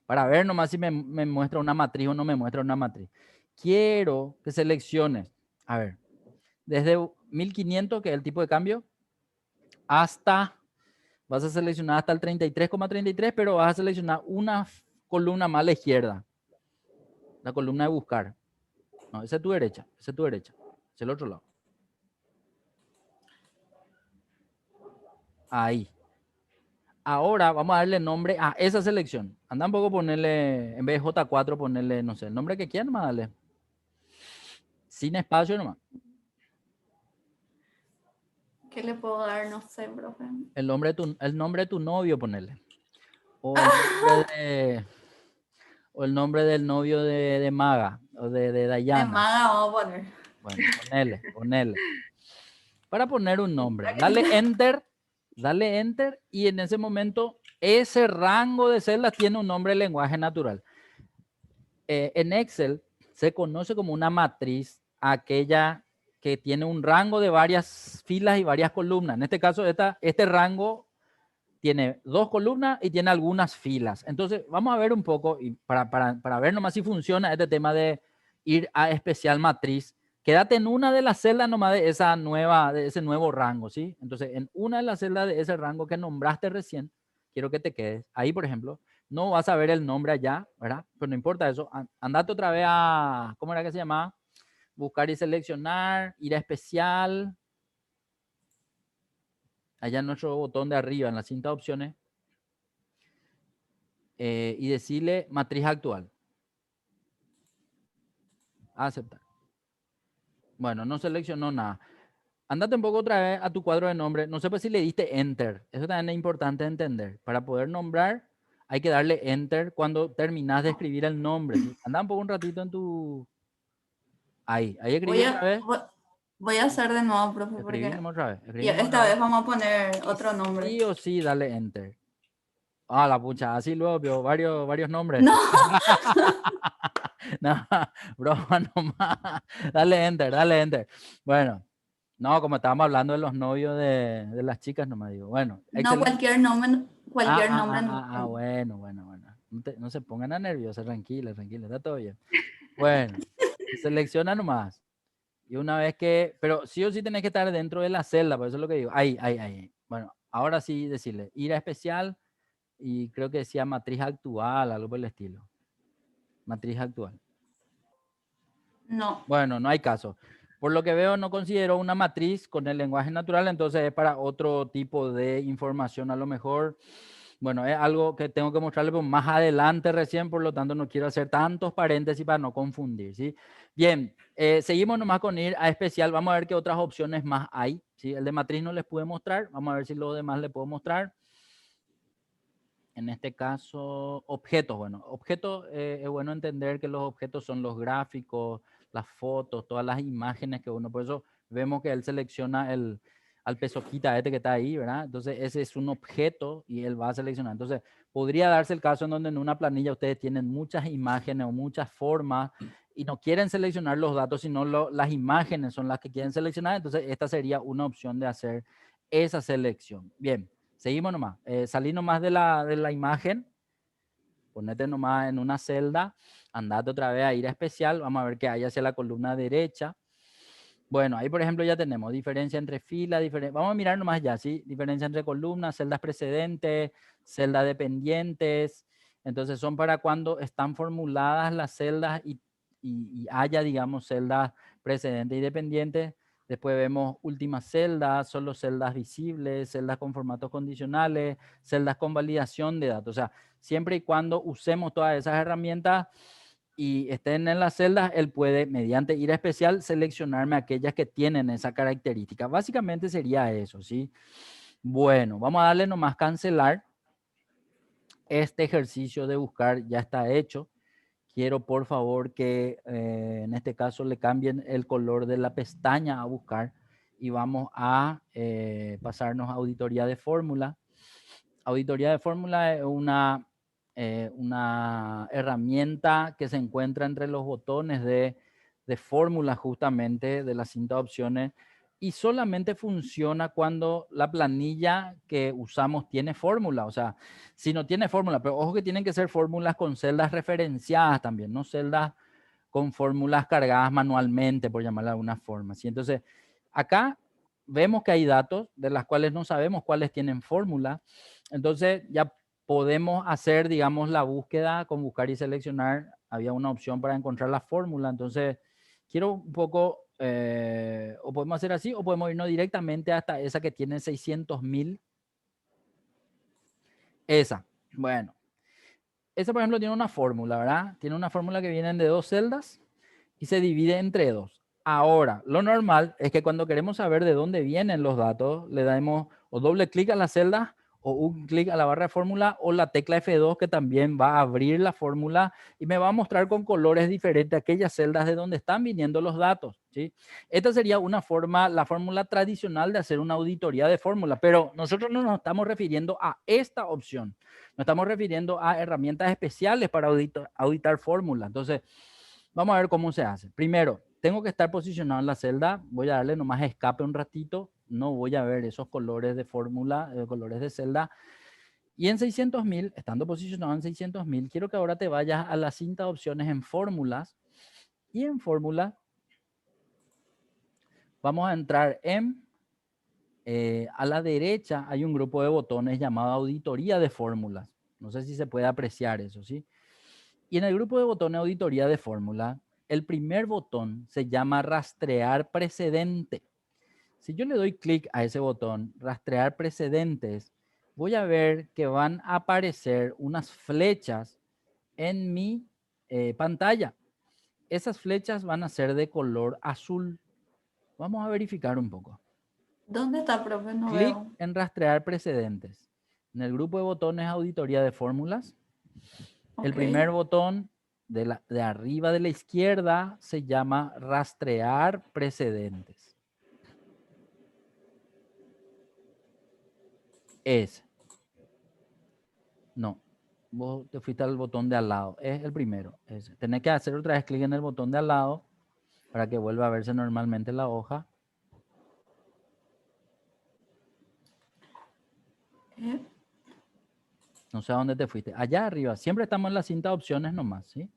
para ver nomás si me muestra una matriz o no me muestra una matriz. Quiero que selecciones, a ver, desde 1500, que es el tipo de cambio, hasta, vas a seleccionar hasta el 33,33, pero vas a seleccionar una columna más a la izquierda. La columna de buscar. No, esa es tu derecha, esa es tu derecha. Es el otro lado. Ahí. Ahora vamos a darle nombre a esa selección. Anda un poco ponerle, en vez de J4, ponerle, no sé, el nombre que quieran, nomás dale. Sin espacio nomás. ¿Qué le puedo dar? No sé, profe. El nombre de tu novio, ponerle. O el nombre o el nombre del novio de Maga, o de De Dayana. maga vamos a poner. Bueno, ponele. Para poner un nombre, dale enter y en ese momento ese rango de celdas tiene un nombre de lenguaje natural. En Excel se conoce como una matriz aquella que tiene un rango de varias filas y varias columnas. En este caso, este rango tiene 2 columnas y tiene algunas filas. Entonces, vamos a ver un poco, y para ver nomás si funciona este tema de ir a especial matriz. Quédate en una de las celdas nomás de ese nuevo rango, ¿sí? Entonces, en una de las celdas de ese rango que nombraste recién, quiero que te quedes. Ahí, por ejemplo, no vas a ver el nombre allá, ¿verdad? Pero no importa eso. Andate otra vez a, ¿cómo era que se llamaba? Buscar y seleccionar, ir a especial. Allá en nuestro botón de arriba, en la cinta de opciones. Y decirle matriz actual. Aceptar. Bueno, no seleccionó nada. Andate un poco otra vez a tu cuadro de nombre. No sé pues si le diste enter. Eso también es importante entender. Para poder nombrar hay que darle enter cuando terminas de escribir el nombre. ¿Sí? Anda un poco un ratito en tu... Ahí escribí Voy otra a, vez. voy, voy a hacer de nuevo, profe, Escribí porque nomás otra vez. Escribí y nomás otra esta vez. vez vamos a poner Y otro nombre. sí o sí, dale enter. Ah, la pucha, así luego vio varios nombres. No, No, broma nomás. Dale enter, dale enter. Bueno, no, como estábamos hablando de los novios de las chicas, nomás digo. Bueno, no, excelente. cualquier nombre no. Bueno. No se pongan a nerviosos, tranquila, está todo bien. Bueno, selecciona nomás. Y una vez que, pero sí o sí tenés que estar dentro de la celda, por eso es lo que digo. Ahí. Bueno, ahora sí decirle, ir a especial y creo que decía matriz actual, algo por el estilo. Matriz actual. No, Bueno, no hay caso. Por lo que veo, no considero una matriz con el lenguaje natural, entonces es para otro tipo de información a lo mejor. Bueno, es algo que tengo que mostrarle más adelante recién, por lo tanto no quiero hacer tantos paréntesis para no confundir, ¿sí? Bien, seguimos nomás con ir a especial. Vamos a ver qué otras opciones más hay, ¿sí? El de matriz no les pude mostrar. Vamos a ver si los demás les puedo mostrar. En este caso, objetos. Bueno, objetos, es bueno entender que los objetos son los gráficos, las fotos, todas las imágenes que uno, por eso vemos que él selecciona al pesoquita este que está ahí, ¿verdad? Entonces ese es un objeto y él va a seleccionar. Entonces podría darse el caso en donde en una planilla ustedes tienen muchas imágenes o muchas formas y no quieren seleccionar los datos, sino las imágenes son las que quieren seleccionar. Entonces esta sería una opción de hacer esa selección. Bien. Seguimos nomás. Salí nomás de la imagen. Ponete nomás en una celda. Andate otra vez a ir a especial. Vamos a ver qué hay hacia la columna derecha. Bueno, ahí por ejemplo ya tenemos diferencia entre filas. Vamos a mirar nomás ya, ¿sí? Diferencia entre columnas, celdas precedentes, celdas dependientes. Entonces son para cuando están formuladas las celdas y haya, digamos, celdas precedentes y dependientes. Después vemos últimas celdas, solo celdas visibles, celdas con formatos condicionales, celdas con validación de datos. O sea, siempre y cuando usemos todas esas herramientas y estén en las celdas, él puede, mediante ir a especial, seleccionarme aquellas que tienen esa característica. Básicamente sería eso, ¿sí? Bueno, vamos a darle nomás cancelar. Este ejercicio de buscar ya está hecho. Quiero por favor que en este caso le cambien el color de la pestaña a buscar y vamos a pasarnos a auditoría de fórmula. Auditoría de fórmula es una herramienta que se encuentra entre los botones de fórmula justamente de la cinta de opciones y solamente funciona cuando la planilla que usamos tiene fórmula. O sea, si no tiene fórmula, pero ojo que tienen que ser fórmulas con celdas referenciadas también, no celdas con fórmulas cargadas manualmente, por llamarla de alguna forma. ¿Sí? Entonces, acá vemos que hay datos de las cuales no sabemos cuáles tienen fórmula. Entonces, ya podemos hacer, digamos, la búsqueda con buscar y seleccionar había una opción para encontrar la fórmula. Entonces, quiero un poco, o podemos hacer así, o podemos irnos directamente hasta esa que tiene 600.000. Esa. Bueno, esa por ejemplo tiene una fórmula, ¿verdad? Tiene una fórmula que viene de 2 celdas y se divide entre 2. Ahora, lo normal es que cuando queremos saber de dónde vienen los datos, le damos o doble clic a la celda o un clic a la barra de fórmula o la tecla F2 que también va a abrir la fórmula y me va a mostrar con colores diferentes aquellas celdas de donde están viniendo los datos, ¿sí? Esta sería una forma, la fórmula tradicional de hacer una auditoría de fórmula, pero nosotros no nos estamos refiriendo a esta opción. Nos estamos refiriendo a herramientas especiales para auditar fórmulas. Entonces, vamos a ver cómo se hace. Primero, tengo que estar posicionado en la celda. Voy a darle nomás escape un ratito. No voy a ver esos colores de fórmula, colores de celda. Y en 600.000, estando posicionado en 600.000, quiero que ahora te vayas a la cinta de opciones en fórmulas. Y en fórmula, vamos a entrar en... a la derecha hay un grupo de botones llamado auditoría de fórmulas. No sé si se puede apreciar eso, ¿sí? Y en el grupo de botones auditoría de fórmula, el primer botón se llama rastrear precedente. Si yo le doy clic a ese botón, rastrear precedentes, voy a ver que van a aparecer unas flechas en mi pantalla. Esas flechas van a ser de color azul. Vamos a verificar un poco. ¿Dónde está, profe? No Clic veo. en rastrear precedentes. En el grupo de botones auditoría de fórmulas, el Ok. primer botón de arriba de la izquierda se llama rastrear precedentes. Ese. No. Vos te fuiste al botón de al lado. Es el primero. Ese. Tenés que hacer otra vez clic en el botón de al lado para que vuelva a verse normalmente la hoja. Eh, No sé a dónde te fuiste. Allá arriba. Siempre estamos en la cinta de opciones nomás, ¿sí?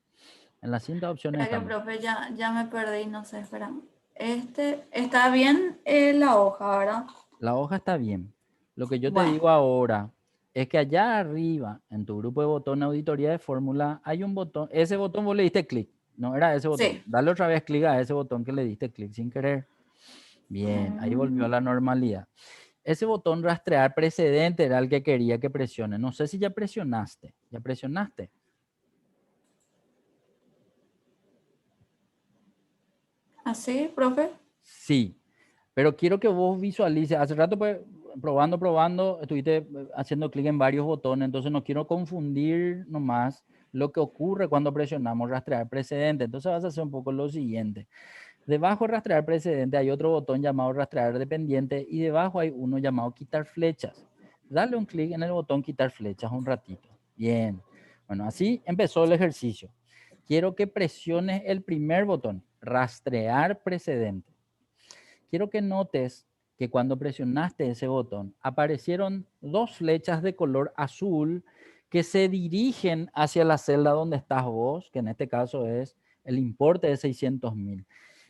En la cinta de opciones Espera que, estamos. profe, ya me perdí, no sé, espera. Está bien la hoja, ¿verdad? La hoja está bien. Lo que yo te Bueno, digo ahora es que allá arriba, en tu grupo de botones auditoría de fórmula, hay un botón. Ese botón vos le diste clic. No era ese botón. sí. Dale otra vez clic a ese botón que le diste clic sin querer. Bien, ahí volvió a la normalidad. Ese botón rastrear precedente era el que quería que presione. No sé si ya presionaste. ¿Ya presionaste? ¿Así, profe? Sí, pero quiero que vos visualices. Hace rato, pues, probando, estuviste haciendo clic en varios botones, entonces no quiero confundir nomás lo que ocurre cuando presionamos rastrear precedente. Entonces vas a hacer un poco lo siguiente. Debajo de rastrear precedente hay otro botón llamado rastrear dependiente y debajo hay uno llamado quitar flechas. Dale un clic en el botón quitar flechas un ratito. Bien. Bueno, así empezó el ejercicio. Quiero que presiones el primer botón, rastrear precedente. Quiero que notes que cuando presionaste ese botón aparecieron dos flechas de color azul que se dirigen hacia la celda donde estás vos, que en este caso es el importe de 600.000.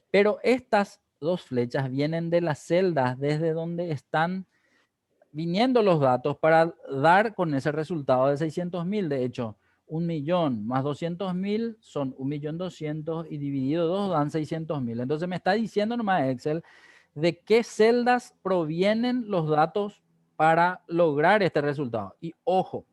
Pero estas dos flechas vienen de las celdas desde donde están viniendo los datos para dar con ese resultado de 600.000. De hecho, 1.000.000 más 200.000 son 1.200.000 y dividido 2 dan 600.000. Entonces me está diciendo nomás Excel de qué celdas provienen los datos para lograr este resultado. Y ojo,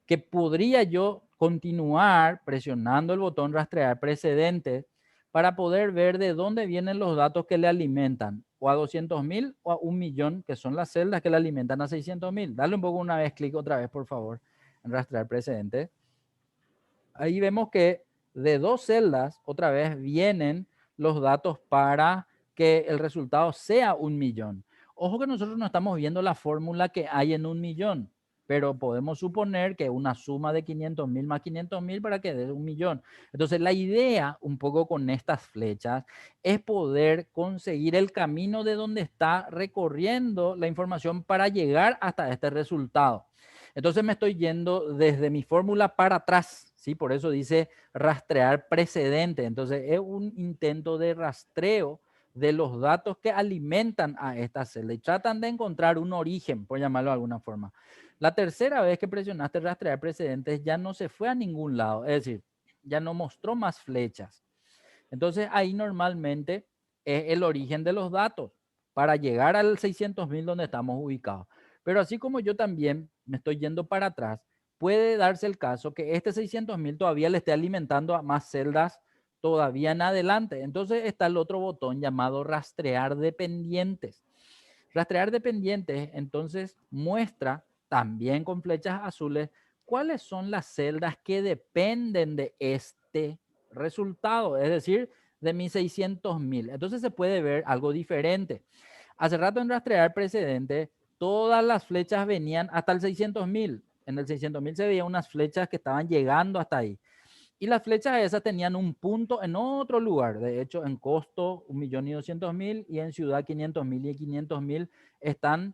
que podría yo continuar presionando el botón rastrear precedentes para poder ver de dónde vienen los datos que le alimentan, o a 200.000 o a 1.000.000, que son las celdas que le alimentan a 600.000. Dale un poco una vez, clic otra vez, por favor, en rastrear precedentes. Ahí vemos que de dos celdas, otra vez, vienen los datos para que el resultado sea 1.000.000. Ojo que nosotros no estamos viendo la fórmula que hay en 1.000.000, pero podemos suponer que una suma de 500.000 más 500.000 para que dé 1.000.000. Entonces la idea un poco con estas flechas es poder conseguir el camino de donde está recorriendo la información para llegar hasta este resultado. Entonces me estoy yendo desde mi fórmula para atrás, ¿sí? Por eso dice rastrear precedente. Entonces es un intento de rastreo de los datos que alimentan a esta celda y tratan de encontrar un origen, por llamarlo de alguna forma. La tercera vez que presionaste rastrear precedentes ya no se fue a ningún lado. Es decir, ya no mostró más flechas. Entonces ahí normalmente es el origen de los datos para llegar al 600.000 donde estamos ubicados. Pero así como yo también me estoy yendo para atrás, puede darse el caso que este 600.000 todavía le esté alimentando a más celdas todavía en adelante. Entonces está el otro botón llamado rastrear dependientes. Rastrear dependientes entonces muestra también con flechas azules cuáles son las celdas que dependen de este resultado, es decir, de mis 600.000. Entonces se puede ver algo diferente. Hace rato en rastrear precedente, todas las flechas venían hasta el 600.000. En el 600.000 se veían unas flechas que estaban llegando hasta ahí. Y las flechas esas tenían un punto en otro lugar. De hecho, en costo 1.200.000 y en ciudad 500.000 y 500.000 están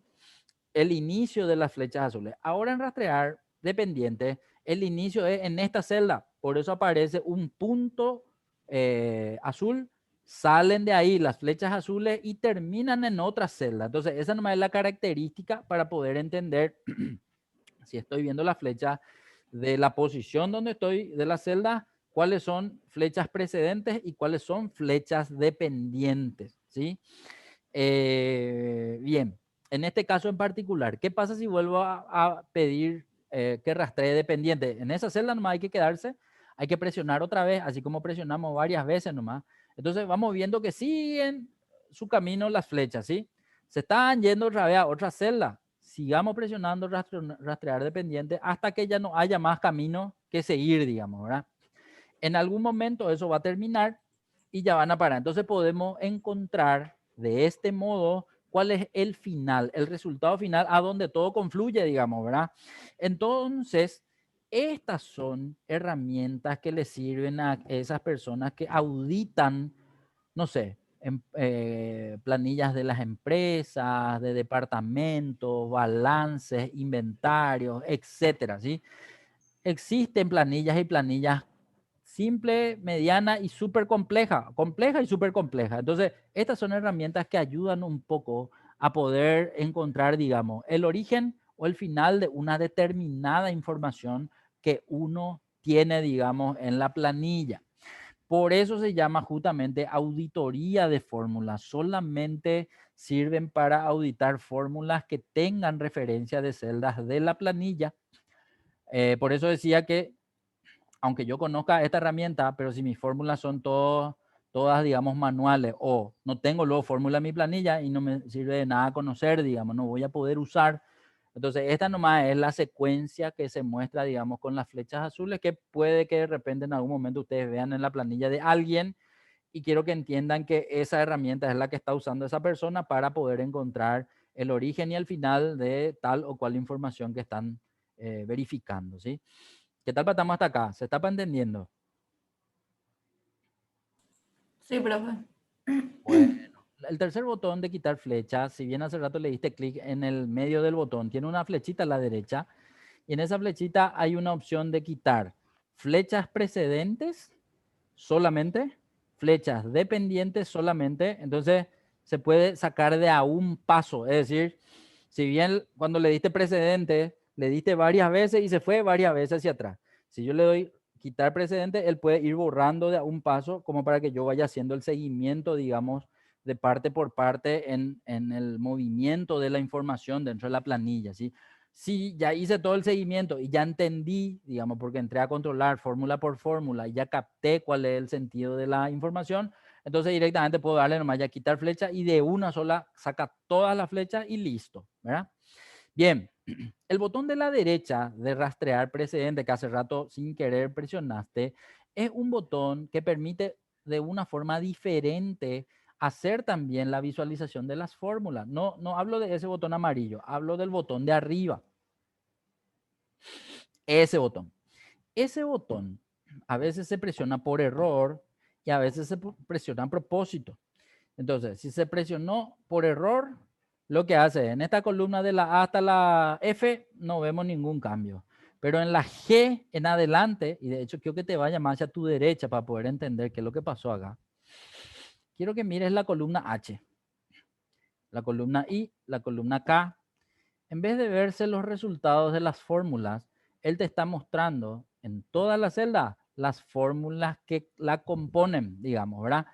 el inicio de las flechas azules. Ahora en rastrear dependiente, el inicio es en esta celda. Por eso aparece un punto azul. Salen de ahí las flechas azules y terminan en otra celda. Entonces, esa nomás es la característica para poder entender si estoy viendo la flecha de la posición donde estoy de la celda, cuáles son flechas precedentes y cuáles son flechas dependientes, ¿sí? Bien, en este caso en particular, ¿qué pasa si vuelvo a pedir que rastree dependiente? En esa celda nomás hay que quedarse, hay que presionar otra vez, así como presionamos varias veces nomás. Entonces vamos viendo que siguen su camino las flechas, ¿sí? Se están yendo otra vez a otra celda. Sigamos presionando rastrear dependiente hasta que ya no haya más camino que seguir, digamos, ¿verdad? En algún momento eso va a terminar y ya van a parar. Entonces podemos encontrar de este modo cuál es el final, el resultado final a donde todo confluye, digamos, ¿verdad? Entonces, estas son herramientas que le sirven a esas personas que auditan, no sé, planillas de las empresas, de departamentos, balances, inventarios, etcétera, ¿sí? Existen planillas y planillas simple, mediana y súper compleja, compleja y súper compleja. Entonces, estas son herramientas que ayudan un poco a poder encontrar, digamos, el origen o el final de una determinada información que uno tiene, digamos, en la planilla. Por eso se llama justamente auditoría de fórmulas. Solamente sirven para auditar fórmulas que tengan referencia de celdas de la planilla. Por eso decía que aunque yo conozca esta herramienta, pero si mis fórmulas son todas, digamos, manuales o no tengo luego fórmula en mi planilla y no me sirve de nada conocer, digamos, no voy a poder usar. Entonces, esta nomás es la secuencia que se muestra, digamos, con las flechas azules que puede que de repente en algún momento ustedes vean en la planilla de alguien y quiero que entiendan que esa herramienta es la que está usando esa persona para poder encontrar el origen y el final de tal o cual información que están verificando, ¿sí? ¿Qué tal estamos hasta acá? ¿Se está entendiendo? Sí, profe. Bueno, el tercer botón de quitar flecha, si bien hace rato le diste clic en el medio del botón, tiene una flechita a la derecha y en esa flechita hay una opción de quitar flechas precedentes solamente, flechas dependientes solamente, entonces se puede sacar de a un paso, es decir, si bien cuando le diste precedente, le diste varias veces y se fue varias veces hacia atrás. Si yo le doy quitar precedente, él puede ir borrando de a un paso como para que yo vaya haciendo el seguimiento, digamos, de parte por parte en el movimiento de la información dentro de la planilla, ¿sí? Si ya hice todo el seguimiento y ya entendí, digamos, porque entré a controlar fórmula por fórmula y ya capté cuál es el sentido de la información, entonces directamente puedo darle nomás ya quitar flecha y de una sola saca todas las flechas y listo, ¿verdad? Bien, el botón de la derecha de rastrear precedente que hace rato sin querer presionaste es un botón que permite de una forma diferente hacer también la visualización de las fórmulas. No, no hablo de ese botón amarillo, hablo del botón de arriba. Ese botón. Ese botón a veces se presiona por error y a veces se presiona a propósito. Entonces, si se presionó por error, lo que hace en esta columna de la A hasta la F no vemos ningún cambio. Pero en la G en adelante, y de hecho quiero que te vaya más hacia tu derecha para poder entender qué es lo que pasó acá. Quiero que mires la columna H, la columna I, la columna K. En vez de verse los resultados de las fórmulas, él te está mostrando en toda la celda las fórmulas que la componen, digamos, ¿verdad?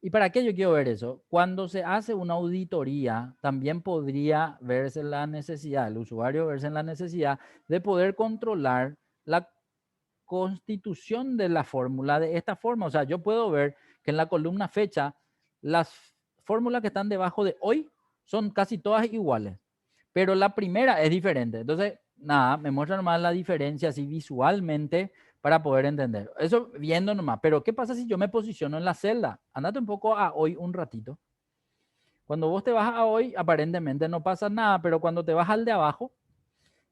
¿Y para qué yo quiero ver eso? Cuando se hace una auditoría, también podría verse la necesidad, el usuario verse en la necesidad de poder controlar la constitución de la fórmula de esta forma. O sea, yo puedo ver que en la columna fecha, las fórmulas que están debajo de hoy son casi todas iguales, pero la primera es diferente. Entonces, nada, me muestra nomás la diferencia así visualmente para poder entender. Eso viendo nomás. Pero ¿qué pasa si yo me posiciono en la celda? Andate un poco a hoy un ratito. Cuando vos te vas a hoy, aparentemente no pasa nada, pero cuando te vas al de abajo,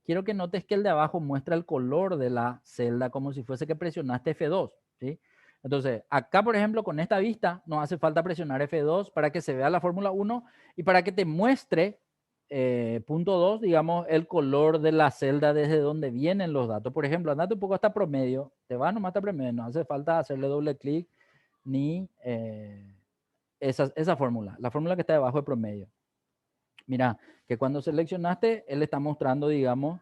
quiero que notes que el de abajo muestra el color de la celda como si fuese que presionaste F2, ¿sí? Entonces, acá, por ejemplo, con esta vista, no hace falta presionar F2 para que se vea la fórmula 1 y para que te muestre punto 2, digamos, el color de la celda desde donde vienen los datos. Por ejemplo, andate un poco hasta promedio, te vas nomás hasta promedio, no hace falta hacerle doble clic ni esa fórmula, la fórmula que está debajo de promedio. Mira, que cuando seleccionaste, él está mostrando, digamos,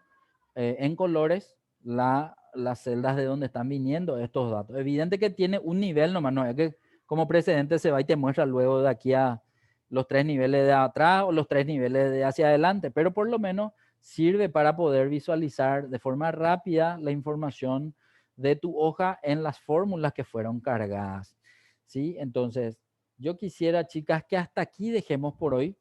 en colores las celdas de donde están viniendo estos datos. Evidente que tiene un nivel nomás, no es que como precedente se va y te muestra luego de aquí a los 3 niveles de atrás o los 3 niveles de hacia adelante, pero por lo menos sirve para poder visualizar de forma rápida la información de tu hoja en las fórmulas que fueron cargadas, ¿sí? Entonces, yo quisiera, chicas, que hasta aquí dejemos por hoy,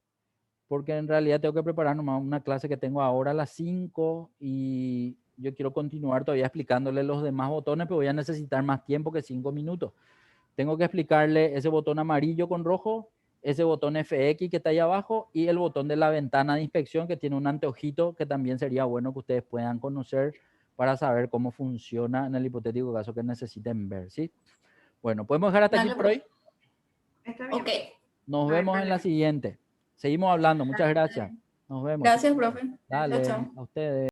porque en realidad tengo que preparar nomás una clase que tengo ahora a las 5 y yo quiero continuar todavía explicándole los demás botones, pero voy a necesitar más tiempo que 5 minutos. Tengo que explicarle ese botón amarillo con rojo, ese botón FX que está ahí abajo y el botón de la ventana de inspección que tiene un anteojito que también sería bueno que ustedes puedan conocer para saber cómo funciona en el hipotético caso que necesiten ver, ¿sí? Bueno, podemos dejar hasta aquí Dale, por hoy. Está bien. Ok, Nos No hay vemos en la problema. siguiente. Seguimos hablando. Muchas gracias. Nos vemos. gracias, profe. Chao, Dale, chao. a ustedes.